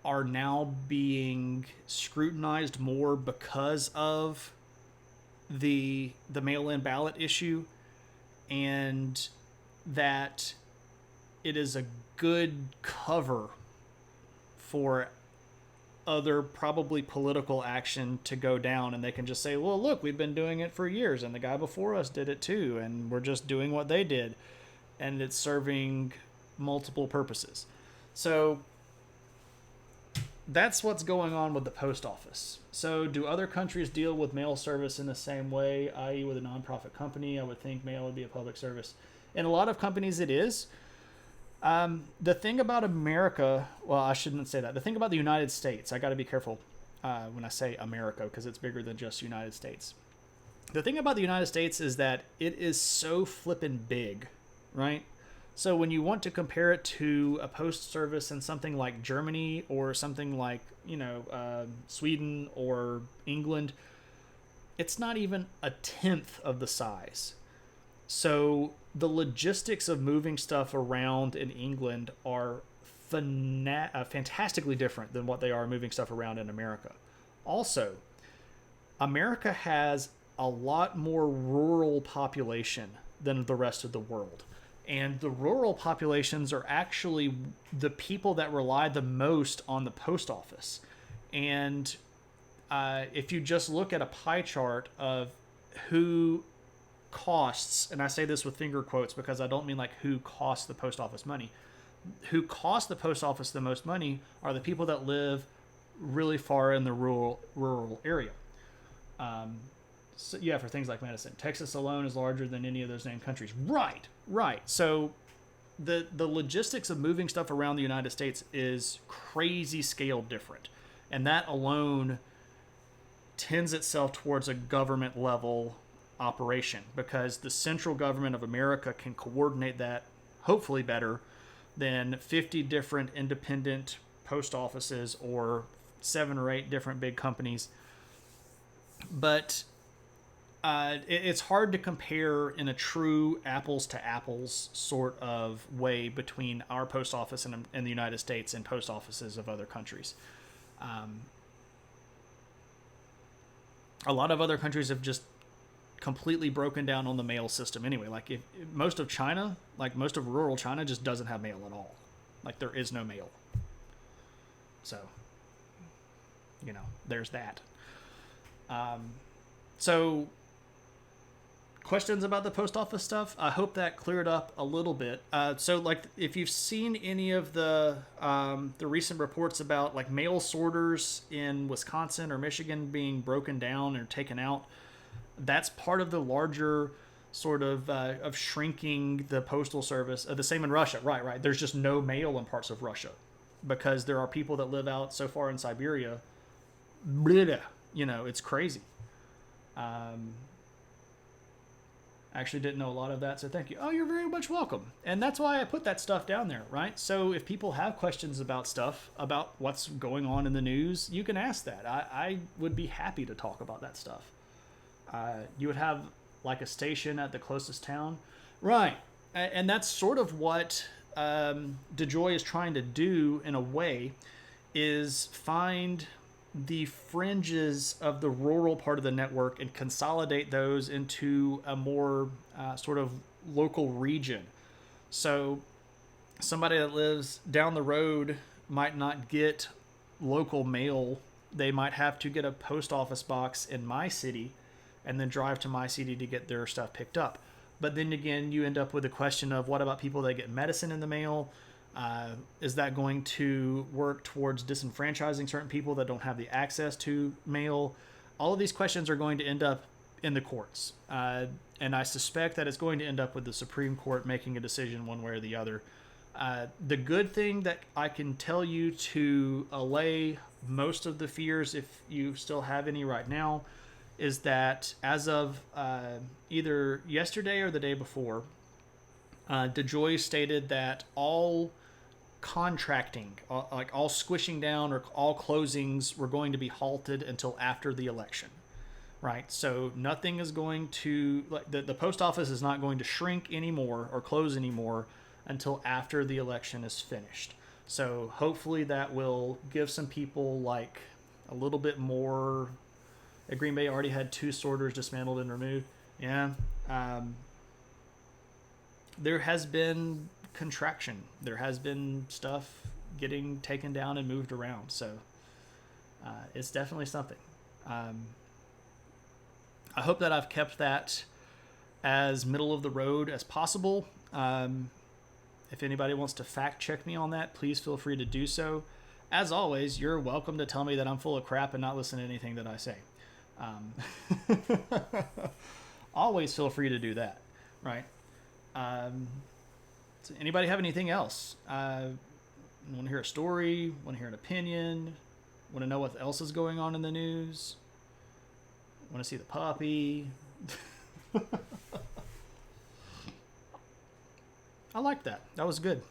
are now being scrutinized more because of the mail-in ballot issue, and that it is a good cover for other probably political action to go down, and they can just say, well, look, we've been doing it for years and the guy before us did it too, and we're just doing what they did, and it's serving multiple purposes. So that's what's going on with the post office. So do other countries deal with mail service in the same way, i.e. with a nonprofit company? I would think mail would be a public service. In a lot of companies it is. The thing about America, well, I shouldn't say that. The thing about the United States, I got to be careful when I say America, because it's bigger than just United States. The thing about the United States is that it is so flippin' big, right? So when you want to compare it to a post service in something like Germany or something like, Sweden or England, it's not even a tenth of the size. So the logistics of moving stuff around in England are fantastically different than what they are moving stuff around in America. Also, America has a lot more rural population than the rest of the world. And the rural populations are actually the people that rely the most on the post office. And if you just look at a pie chart of who costs, and I say this with finger quotes because I don't mean like who costs the post office money. Who costs the post office the most money are the people that live really far in the rural area. So yeah, for things like medicine. Texas alone is larger than any of those named countries. Right. So the logistics of moving stuff around the United States is crazy scale different. And that alone tends itself towards a government level operation, because the central government of America can coordinate that hopefully better than 50 different independent post offices or 7 or 8 different big companies. But it's hard to compare in a true apples to apples sort of way between our post office in the United States and post offices of other countries. A lot of other countries have just completely broken down on the mail system anyway. Like if most of China, like most of rural China, just doesn't have mail at all. Like there is no mail. So, there's that. So questions about the post office stuff. I hope that cleared up a little bit. So, like, if you've seen any of the recent reports about like mail sorters in Wisconsin or Michigan being broken down or taken out, that's part of the larger sort of shrinking the postal service. The same in Russia, right? There's just no mail in parts of Russia because there are people that live out so far in Siberia. Blah, it's crazy. Actually didn't know a lot of that, so thank you. Oh, you're very much welcome. And that's why I put that stuff down there, right? So if people have questions about stuff, about what's going on in the news, you can ask that. I would be happy to talk about that stuff. You would have like a station at the closest town. Right. And that's sort of what DeJoy is trying to do in a way, is find the fringes of the rural part of the network and consolidate those into a more sort of local region. So somebody that lives down the road might not get local mail. They might have to get a post office box in my city and then drive to my city to get their stuff picked up. But then again, you end up with the question of what about people that get medicine in the mail? Is that going to work towards disenfranchising certain people that don't have the access to mail? All of these questions are going to end up in the courts. And I suspect that it's going to end up with the Supreme Court making a decision one way or the other. The good thing that I can tell you to allay most of the fears, if you still have any right now, is that as of either yesterday or the day before, DeJoy stated that all contracting, like all squishing down or all closings, were going to be halted until after the election, right? So nothing is going to, like, the post office is not going to shrink anymore or close anymore until after the election is finished. So hopefully that will give some people like a little bit more. Green Bay already had 2 sorters dismantled and removed. Yeah. There has been contraction. There has been stuff getting taken down and moved around. So it's definitely something. I hope that I've kept that as middle of the road as possible. If anybody wants to fact check me on that, please feel free to do so. As always, you're welcome to tell me that I'm full of crap and not listen to anything that I say. Always feel free to do that, right? So anybody have anything else? Want to hear a story? Want to hear an opinion? Want to know what else is going on in the news? Want to see the puppy? I like that. That was good.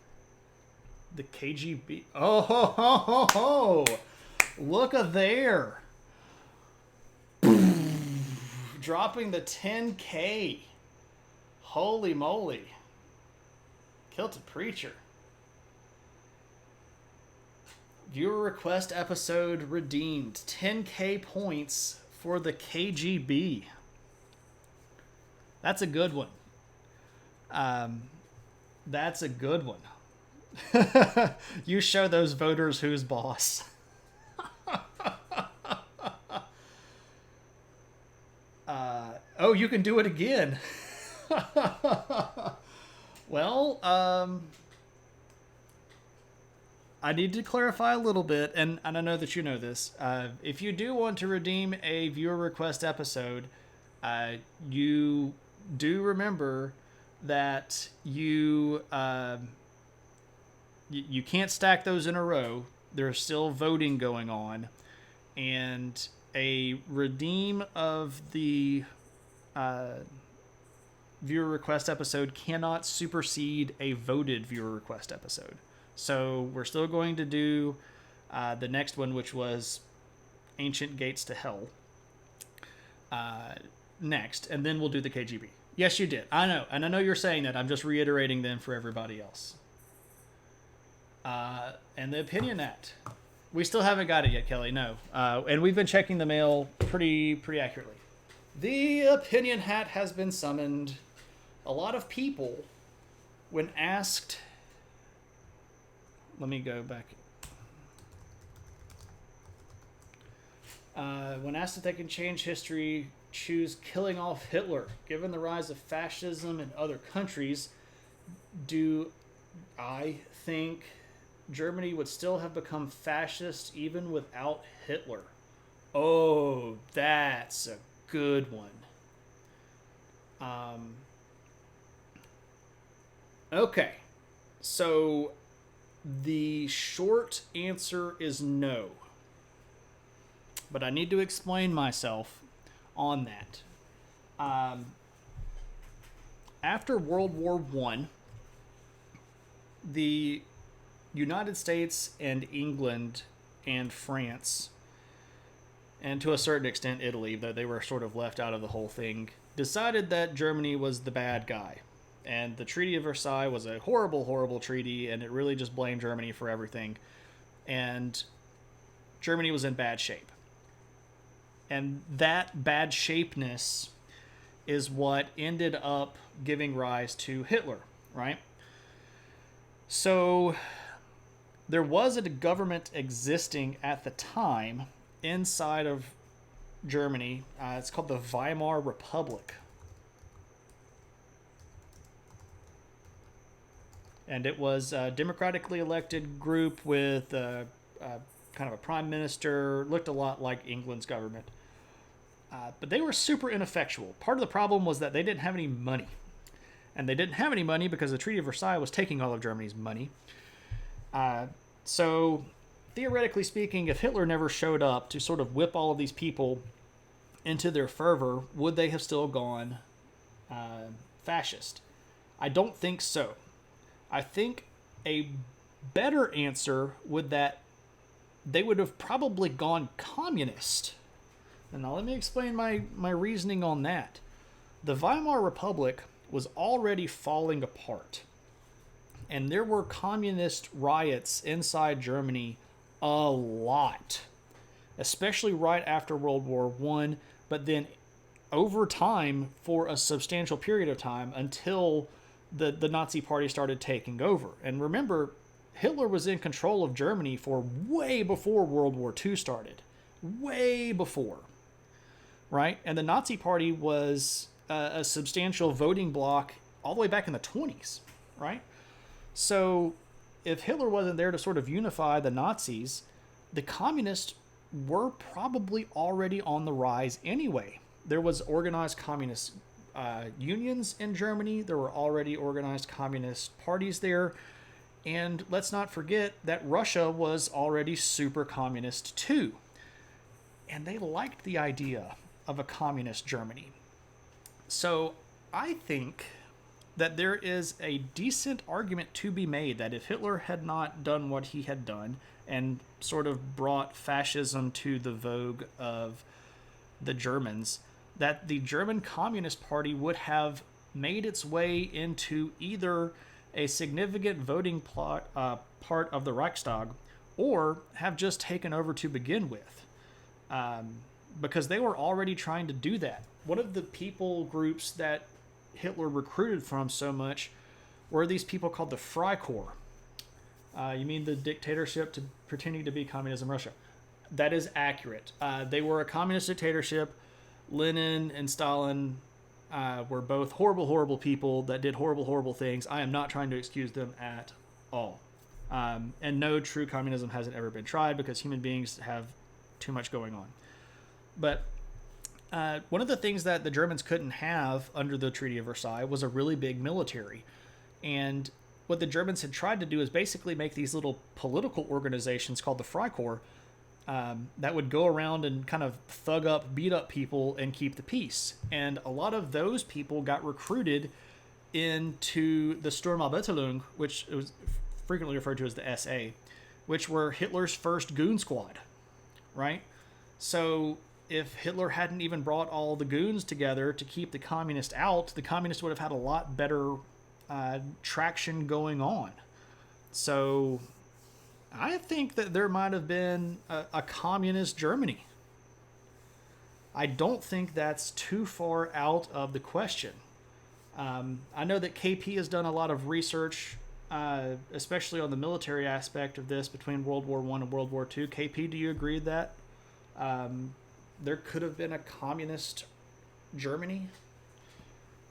The KGB. Oh, ho, ho, ho, ho. Look at there. Dropping the 10K. Holy moly. Kilted Preacher. Viewer request episode redeemed. 10K points for the KGB. That's a good one. That's a good one. You show those voters who's boss. Oh, you can do it again. Well, I need to clarify a little bit, and I know that you know this. If you do want to redeem a viewer request episode, you do remember that you can't stack those in a row. There's still voting going on, and a redeem of the viewer request episode cannot supersede a voted viewer request episode. So we're still going to do the next one, which was Ancient Gates to Hell, next, and then we'll do the KGB. Yes, you did. I know, and I know you're saying that. I'm just reiterating them for everybody else. And the Opinion Act. We still haven't got it yet, Kelly. No, and we've been checking the mail pretty accurately. The Opinion Hat has been summoned. A lot of people, when asked... Let me go back. When asked if they can change history, choose killing off Hitler? Given the rise of fascism in other countries, do I think Germany would still have become fascist even without Hitler? Oh, that's a good one. Okay. So the short answer is no. But I need to explain myself on that. After World War I, the United States and England and France, and to a certain extent Italy, though they were sort of left out of the whole thing, decided that Germany was the bad guy. And the Treaty of Versailles was a horrible, horrible treaty, and it really just blamed Germany for everything. And Germany was in bad shape. And that bad shapeness is what ended up giving rise to Hitler, right? So there was a government existing at the time inside of Germany. It's called the Weimar Republic. And it was a democratically elected group with kind of a prime minister, looked a lot like England's government. But they were super ineffectual. Part of the problem was that they didn't have any money. And they didn't have any money because the Treaty of Versailles was taking all of Germany's money. So, theoretically speaking, if Hitler never showed up to sort of whip all of these people into their fervor, would they have still gone fascist? I don't think so. I think a better answer would that they would have probably gone communist. And now let me explain my reasoning on that. The Weimar Republic was already falling apart. And there were communist riots inside Germany a lot. Especially right after World War I, but then over time for a substantial period of time until the Nazi Party started taking over. And remember, Hitler was in control of Germany for way before World War II started. Way before. Right? And the Nazi Party was a substantial voting bloc all the way back in the 20s. Right? So if Hitler wasn't there to sort of unify the Nazis, the communists were probably already on the rise anyway. There was organized communist unions in Germany. There were already organized communist parties there. And let's not forget that Russia was already super communist too. And they liked the idea of a communist Germany. So I think that there is a decent argument to be made that if Hitler had not done what he had done and sort of brought fascism to the vogue of the Germans, that the German Communist Party would have made its way into either a significant voting part of the Reichstag or have just taken over to begin with. Because they were already trying to do that. One of the people groups that Hitler recruited from so much were these people called the Freikorps. You mean the dictatorship to pretending to be communism Russia? That is accurate. They were a communist dictatorship. Lenin and Stalin were both horrible, horrible people that did horrible, horrible things. I am not trying to excuse them at all. And no, true communism hasn't ever been tried because human beings have too much going on. But one of the things that the Germans couldn't have under the Treaty of Versailles was a really big military. And what the Germans had tried to do is basically make these little political organizations called the Freikorps that would go around and kind of thug up, beat up people, and keep the peace. And a lot of those people got recruited into the Sturmabteilung, which was frequently referred to as the SA, which were Hitler's first goon squad, right? So if Hitler hadn't even brought all the goons together to keep the communists out, the communists would have had a lot better traction going on. So I think that there might have been a communist Germany. I don't think that's too far out of the question. I know that KP has done a lot of research, especially on the military aspect of this between World War I and World War II. KP, do you agree that there could have been a communist Germany.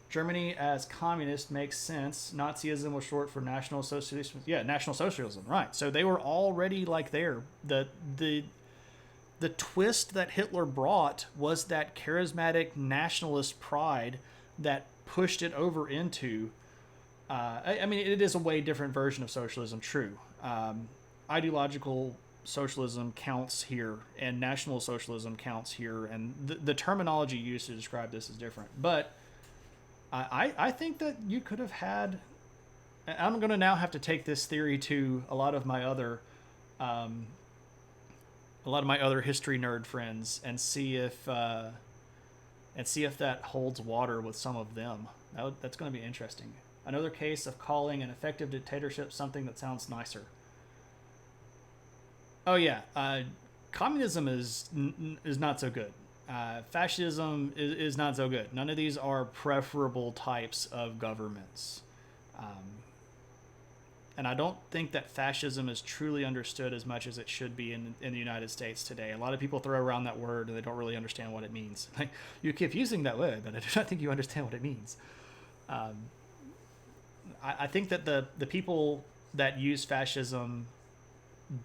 Germany as communist makes sense. Nazism was short for National Socialism. Yeah, National Socialism. Right. So they were already like there. The twist that Hitler brought was that charismatic nationalist pride that pushed it over into. I mean, it is a way different version of socialism. True. Ideological socialism counts here, and national socialism counts here, and the terminology used to describe this is different. But I think that you could have had. I'm going to now have to take this theory to a lot of my other history nerd friends and see if that holds water with some of them. That's going to be interesting. Another case of calling an effective dictatorship something that sounds nicer. Oh yeah, communism is not so good. Fascism is not so good. None of these are preferable types of governments. And I don't think that fascism is truly understood as much as it should be in the United States today. A lot of people throw around that word and they don't really understand what it means. Like, you keep using that word, but I do not think you understand what it means. I think that the people that use fascism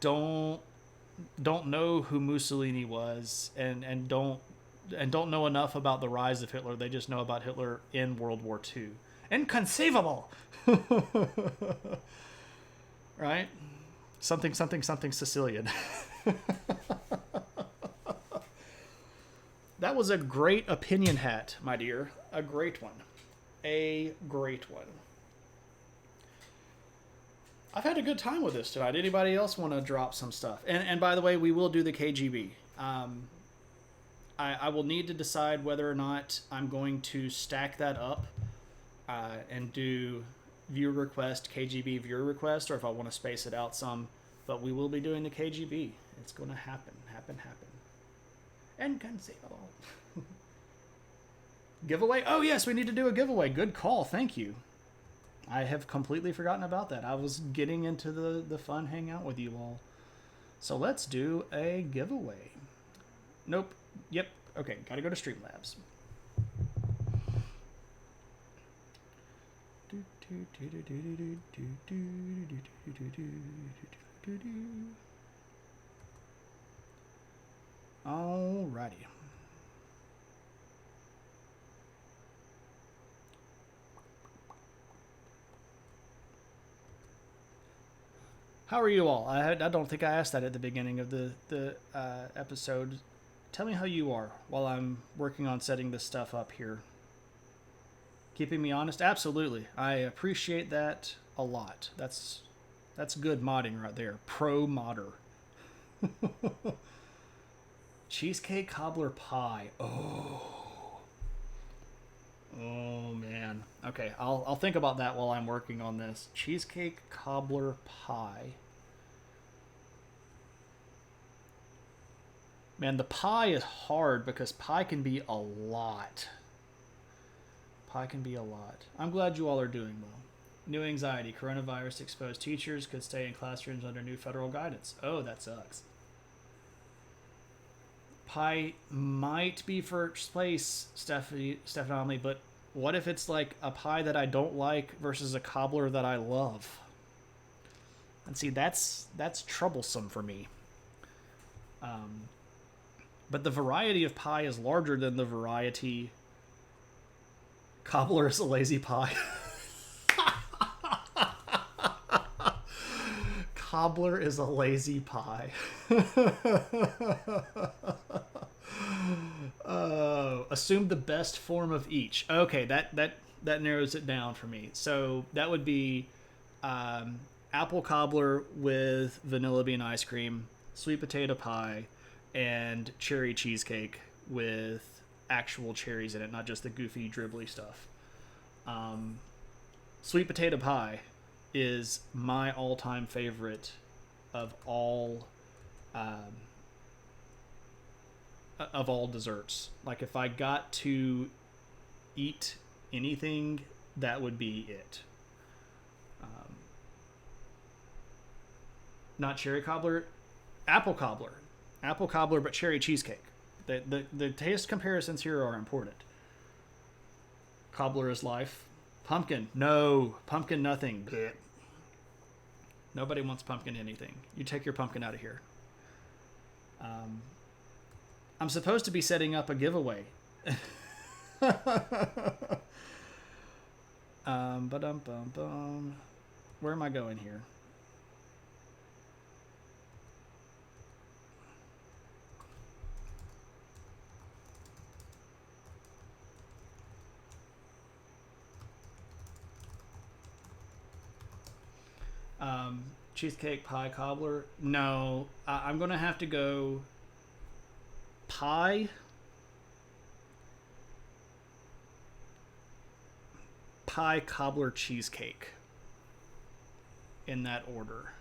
don't know who Mussolini was and don't know enough about the rise of Hitler. They just know about Hitler in World War II. Inconceivable. Right? Something Sicilian. That was a great opinion hat, my dear. A great one. A great one. I've had a good time with this tonight. Anybody else want to drop some stuff? And by the way, we will do the KGB. I will need to decide whether or not I'm going to stack that up and do viewer request, KGB viewer request, or if I want to space it out some. But we will be doing the KGB. It's going to happen. Inconceivable. Giveaway? Oh, yes, we need to do a giveaway. Good call. Thank you. I have completely forgotten about that. I was getting into the fun hangout with you all. So let's do a giveaway. Nope. Yep. Okay, gotta go to Streamlabs. Alrighty. How are you all? I don't think I asked that at the beginning of the episode. Tell me how you are while I'm working on setting this stuff up here. Keeping me honest? Absolutely. I appreciate that a lot. That's good modding right there. Pro modder. Cheesecake cobbler pie. Oh man. Okay, I'll think about that while I'm working on this. Cheesecake cobbler pie. Man, the pie is hard because pie can be a lot. I'm glad you all are doing well. New anxiety. Coronavirus exposed teachers could stay in classrooms under new federal guidance. Oh, that sucks. Pie might be first place, Stephanie, but what if it's like a pie that I don't like versus a cobbler that I love? And see, that's troublesome for me. But the variety of pie is larger than the variety. Cobbler is a lazy pie. Cobbler is a lazy pie. Assume the best form of each. Okay, that narrows it down for me. So that would be apple cobbler with vanilla bean ice cream, sweet potato pie, and cherry cheesecake with actual cherries in it, not just the goofy dribbly stuff. Sweet potato pie is my all-time favorite of all desserts. Like, if I got to eat anything, that would be it. Not cherry cobbler, apple cobbler, but cherry cheesecake. The taste comparisons here are important. Cobbler is life. Pumpkin. No. Pumpkin nothing. Blech. Nobody wants pumpkin anything. You take your pumpkin out of here. I'm supposed to be setting up a giveaway. Where am I going here? Cheesecake pie cobbler. No, I'm gonna have to go pie, cobbler, cheesecake, in that order.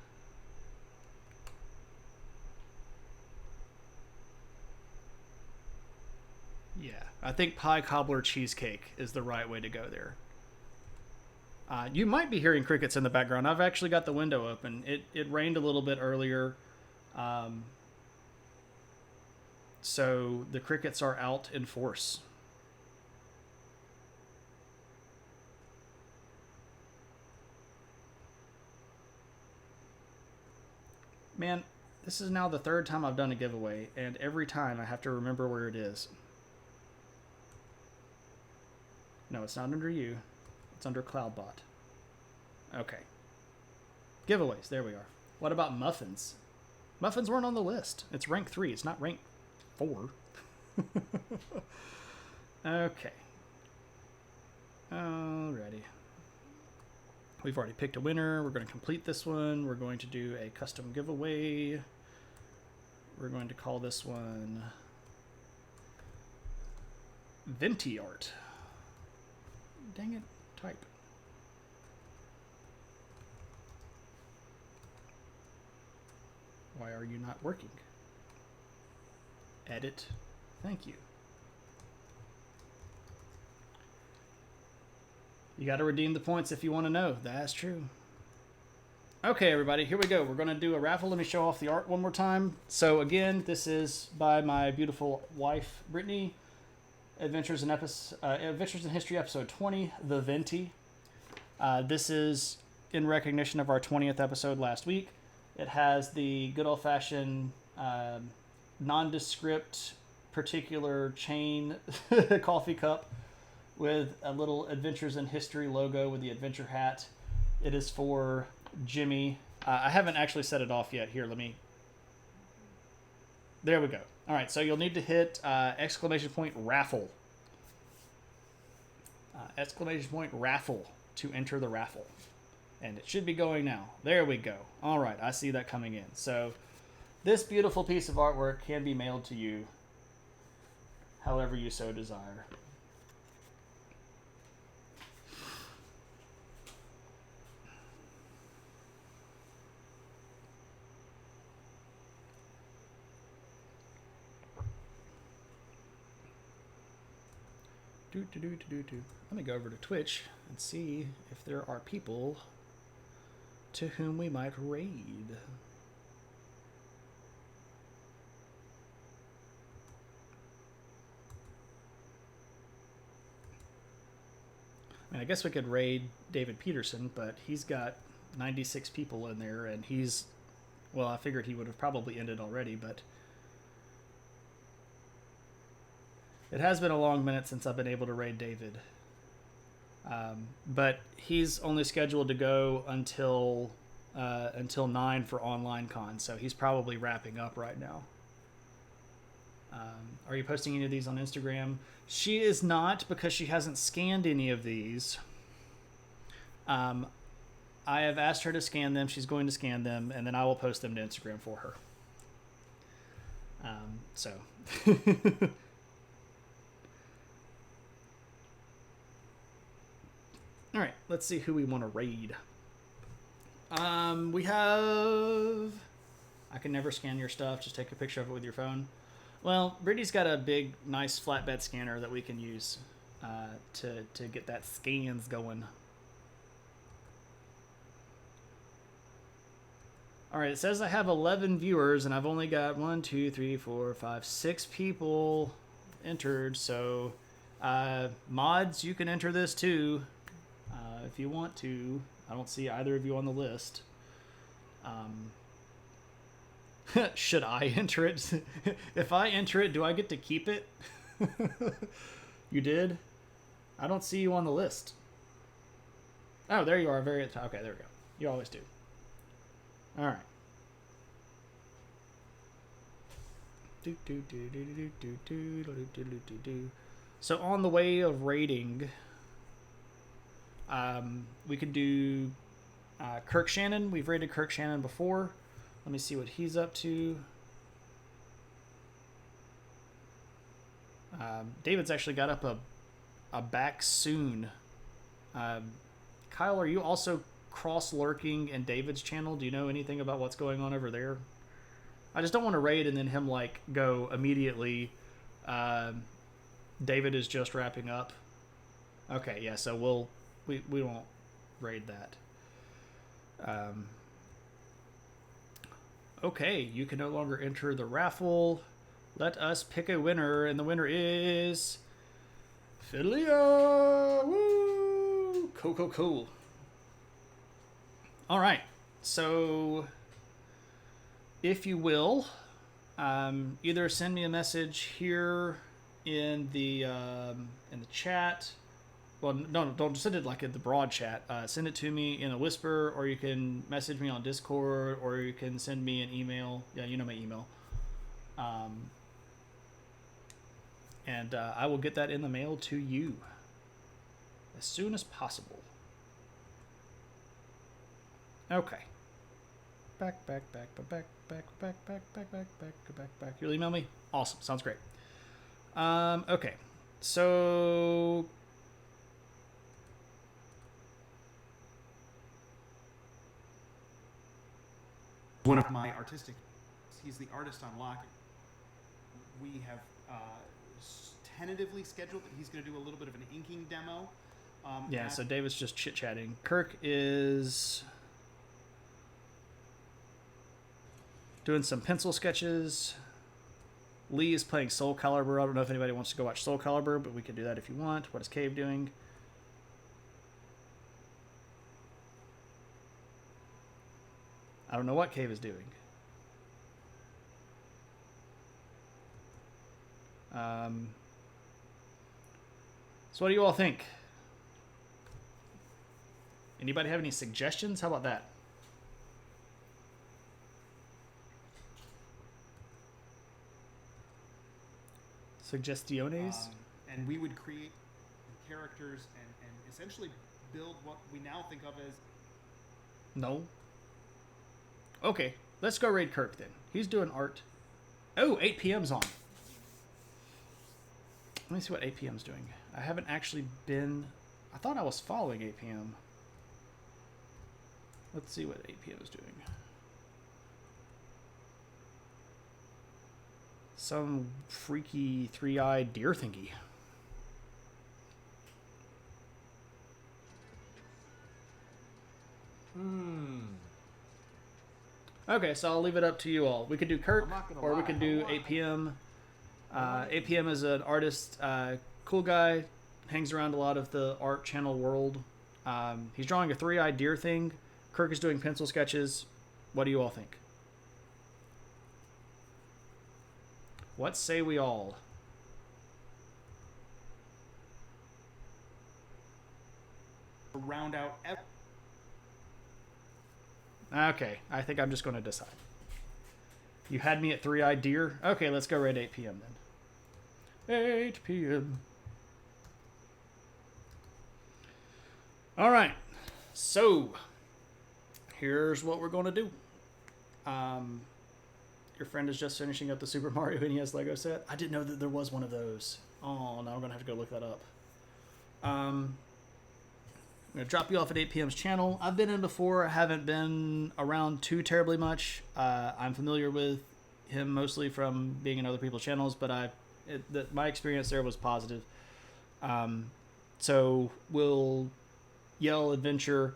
Yeah, I think pie, cobbler, cheesecake is the right way to go there. You might be hearing crickets in the background. I've actually got the window open. It rained a little bit earlier. So the crickets are out in force. Man, this is now the third time I've done a giveaway, and every time I have to remember where it is. No, it's not under you. It's under Cloudbot. Okay. Giveaways. There we are. What about muffins? Muffins weren't on the list. It's rank 3. It's not rank 4. Okay. Alrighty. We've already picked a winner. We're going to complete this one. We're going to do a custom giveaway. We're going to call this one Venti Art. Dang it. Type. Why are you not working? Edit. Thank you. You got to redeem the points if you want to know. That's true. Okay, everybody, here we go. We're going to do a raffle. Let me show off the art one more time. So again, this is by my beautiful wife, Brittany. Adventures in History, episode 20, The Venti. This is in recognition of our 20th episode last week. It has the good old-fashioned nondescript particular chain coffee cup with a little Adventures in History logo with the adventure hat. It is for Jimmy. I haven't actually set it off yet. Here, let me... There we go. All right, so you'll need to hit exclamation point raffle. Exclamation point raffle to enter the raffle. And it should be going now. There we go. All right, I see that coming in. So this beautiful piece of artwork can be mailed to you however you so desire. Let me go over to Twitch and see if there are people to whom we might raid. I mean, I guess we could raid David Peterson, but he's got 96 people in there, and he's... Well, I figured he would have probably ended already, but... It has been a long minute since I've been able to raid David. But he's only scheduled to go until 9 for online con, so he's probably wrapping up right now. Are you posting any of these on Instagram? She is not, because she hasn't scanned any of these. I have asked her to scan them. She's going to scan them, and then I will post them to Instagram for her. So... All right, let's see who we want to raid. We have... I can never scan your stuff. Just take a picture of it with your phone. Well, Brittany's got a big, nice flatbed scanner that we can use to get that scans going. All right, it says I have 11 viewers, and I've only got 6 people entered, so Mods, you can enter this too if you want to. I don't see either of you on the list. Should I enter it? If I enter it, do I get to keep it? You did? I don't see you on the list. Oh, there you are. Very at the top. Okay, there we go. You always do. All right. So on the way of raiding, we could do Kirk Shannon. We've raided Kirk Shannon before. Let me see what he's up to. David's actually got up a back soon. Kyle, are you also cross-lurking in David's channel? Do you know anything about what's going on over there? I just don't want to raid and then him like go immediately. David is just wrapping up. Okay, yeah, so we won't raid that. Okay, you can no longer enter the raffle. Let us pick a winner, and the winner is Fidelia. Woo! Cool. All right, so if you will, either send me a message here in the chat. Well, no, don't send it like in the broad chat. Send it to me in a whisper, or you can message me on Discord, or you can send me an email. Yeah, you know my email. And I will get that in the mail to you as soon as possible. Okay. Back. You'll email me? Awesome. Sounds great. Okay. So one of my artistic, he's the artist on lock. We have tentatively scheduled that he's going to do a little bit of an inking demo. Yeah, so David's just chit-chatting. Kirk is doing some pencil sketches. Lee is playing Soul Calibur. I don't know if anybody wants to go watch Soul Calibur, but we can do that if you want. What is Cave doing? I don't know what Cave is doing. So what do you all think? Anybody have any suggestions? How about that? Suggestiones? And we would create characters and essentially build what we now think of as... No. Okay, let's go raid Kirk then. He's doing art. Oh, 8 p.m.'s on. Let me see what 8 p.m.'s doing. I haven't actually been... I thought I was following 8 p.m. Let's see what 8 p.m. is doing. Some freaky three-eyed deer thingy. Okay, so I'll leave it up to you all. We could do Kirk, or we could do 8 p.m. 8 p.m. is an artist, cool guy, hangs around a lot of the art channel world. He's drawing a three-eyed deer thing. Kirk is doing pencil sketches. What do you all think? What say we all? Round out... Okay, I think I'm just going to decide. You had me at three-eyed deer? Okay, let's go raid 8 p.m. then. 8 p.m. All right, so here's what we're going to do. Your friend is just finishing up the Super Mario NES Lego set. I didn't know that there was one of those. Oh, now I'm going to have to go look that up. I'm going to drop you off at 8 p.m.'s channel. I've been in before. I haven't been around too terribly much. I'm familiar with him mostly from being in other people's channels, but my experience there was positive. So we'll yell adventure.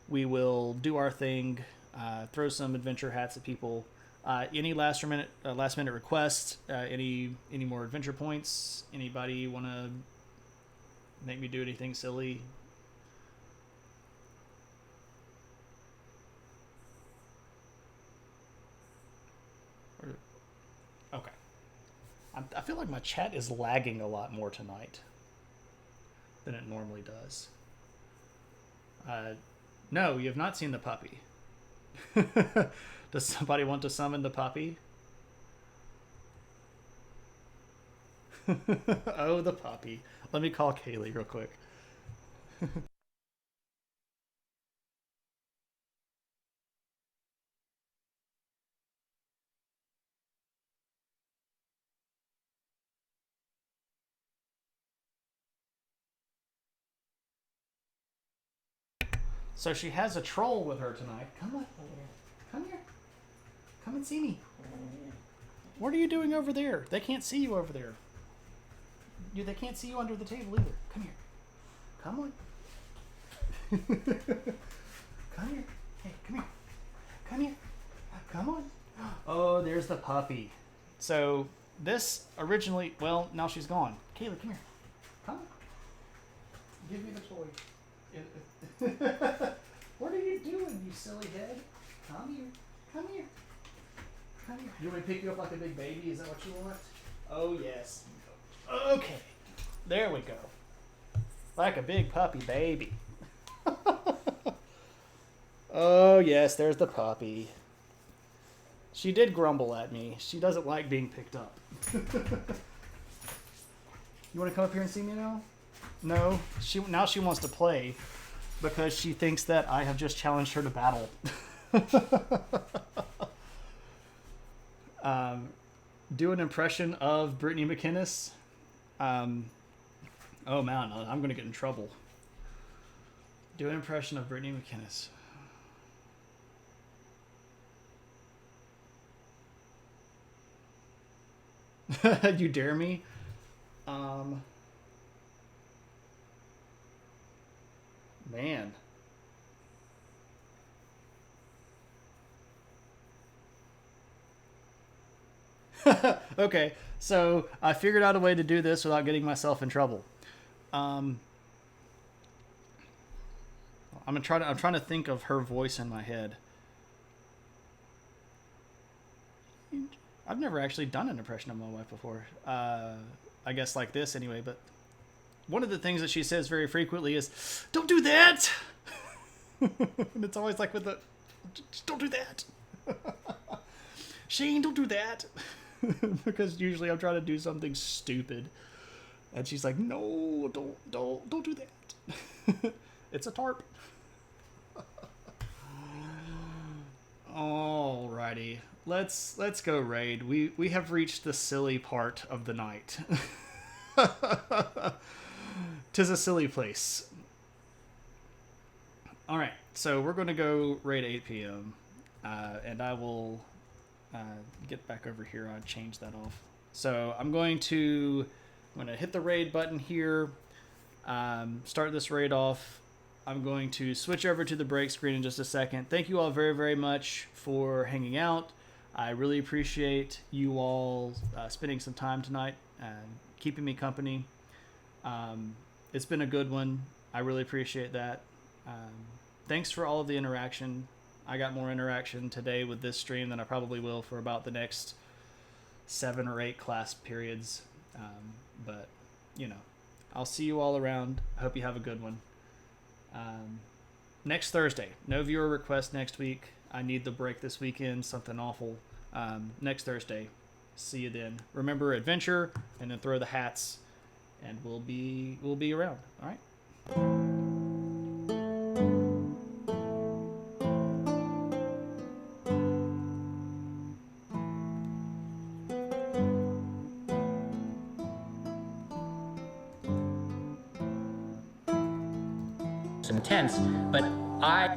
We will do our thing, throw some adventure hats at people. Any last minute requests, any more adventure points? Anybody want to make me do anything silly. Okay. I feel like my chat is lagging a lot more tonight than it normally does. No, you have not seen the puppy. Does somebody want to summon the puppy? Oh, the puppy. Let me call Kaylee real quick. So she has a troll with her tonight. Come on. Come here. Come and see me. What are you doing over there? They can't see you over there. They can't see you under the table either. Come here. Come on. Come here. Hey, come here. Come here. Come on. Oh, there's the puppy. So this originally, well, now she's gone. Kayla, come here. Come. Give me the toy. What are you doing, you silly head? Come here. Come here. Come here. You want me to pick you up like a big baby? Is that what you want? Oh, yes. Okay. There we go. Like a big puppy baby. Oh, yes, there's the puppy. She did grumble at me. She doesn't like being picked up. You want to come up here and see me now? No. Now she wants to play because she thinks that I have just challenged her to battle. Do an impression of Brittany McInnes. Oh man, I'm gonna get in trouble. Do an impression of Brittany McInnes. You dare me? Man. Okay, so I figured out a way to do this without getting myself in trouble. I'm trying to think of her voice in my head. I've never actually done an impression of my wife before. I guess like this anyway, but one of the things that she says very frequently is, "Don't do that!" And it's always like with the, "Just don't do that." Shane, don't do that. Because usually I'm trying to do something stupid. And she's like, "No, don't do that." It's a tarp. Alrighty. Let's go raid. We have reached the silly part of the night. 'Tis a silly place. Alright, so we're gonna go raid 8 p.m. And I will get back over here. I'll change that off. So I'm gonna hit the raid button here. Start this raid off. I'm going to switch over to the break screen in just a second. Thank you all very, very much for hanging out. I really appreciate you all spending some time tonight and keeping me company. It's been a good one. I really appreciate that. Thanks for all of the interaction. I got more interaction today with this stream than I probably will for about the next 7 or 8 class periods. But, I'll see you all around. I hope you have a good one. Next Thursday, no viewer request next week. I need the break this weekend, something awful. Next Thursday, see you then. Remember, adventure, and then throw the hats, and we'll be around. All right. Intense, but I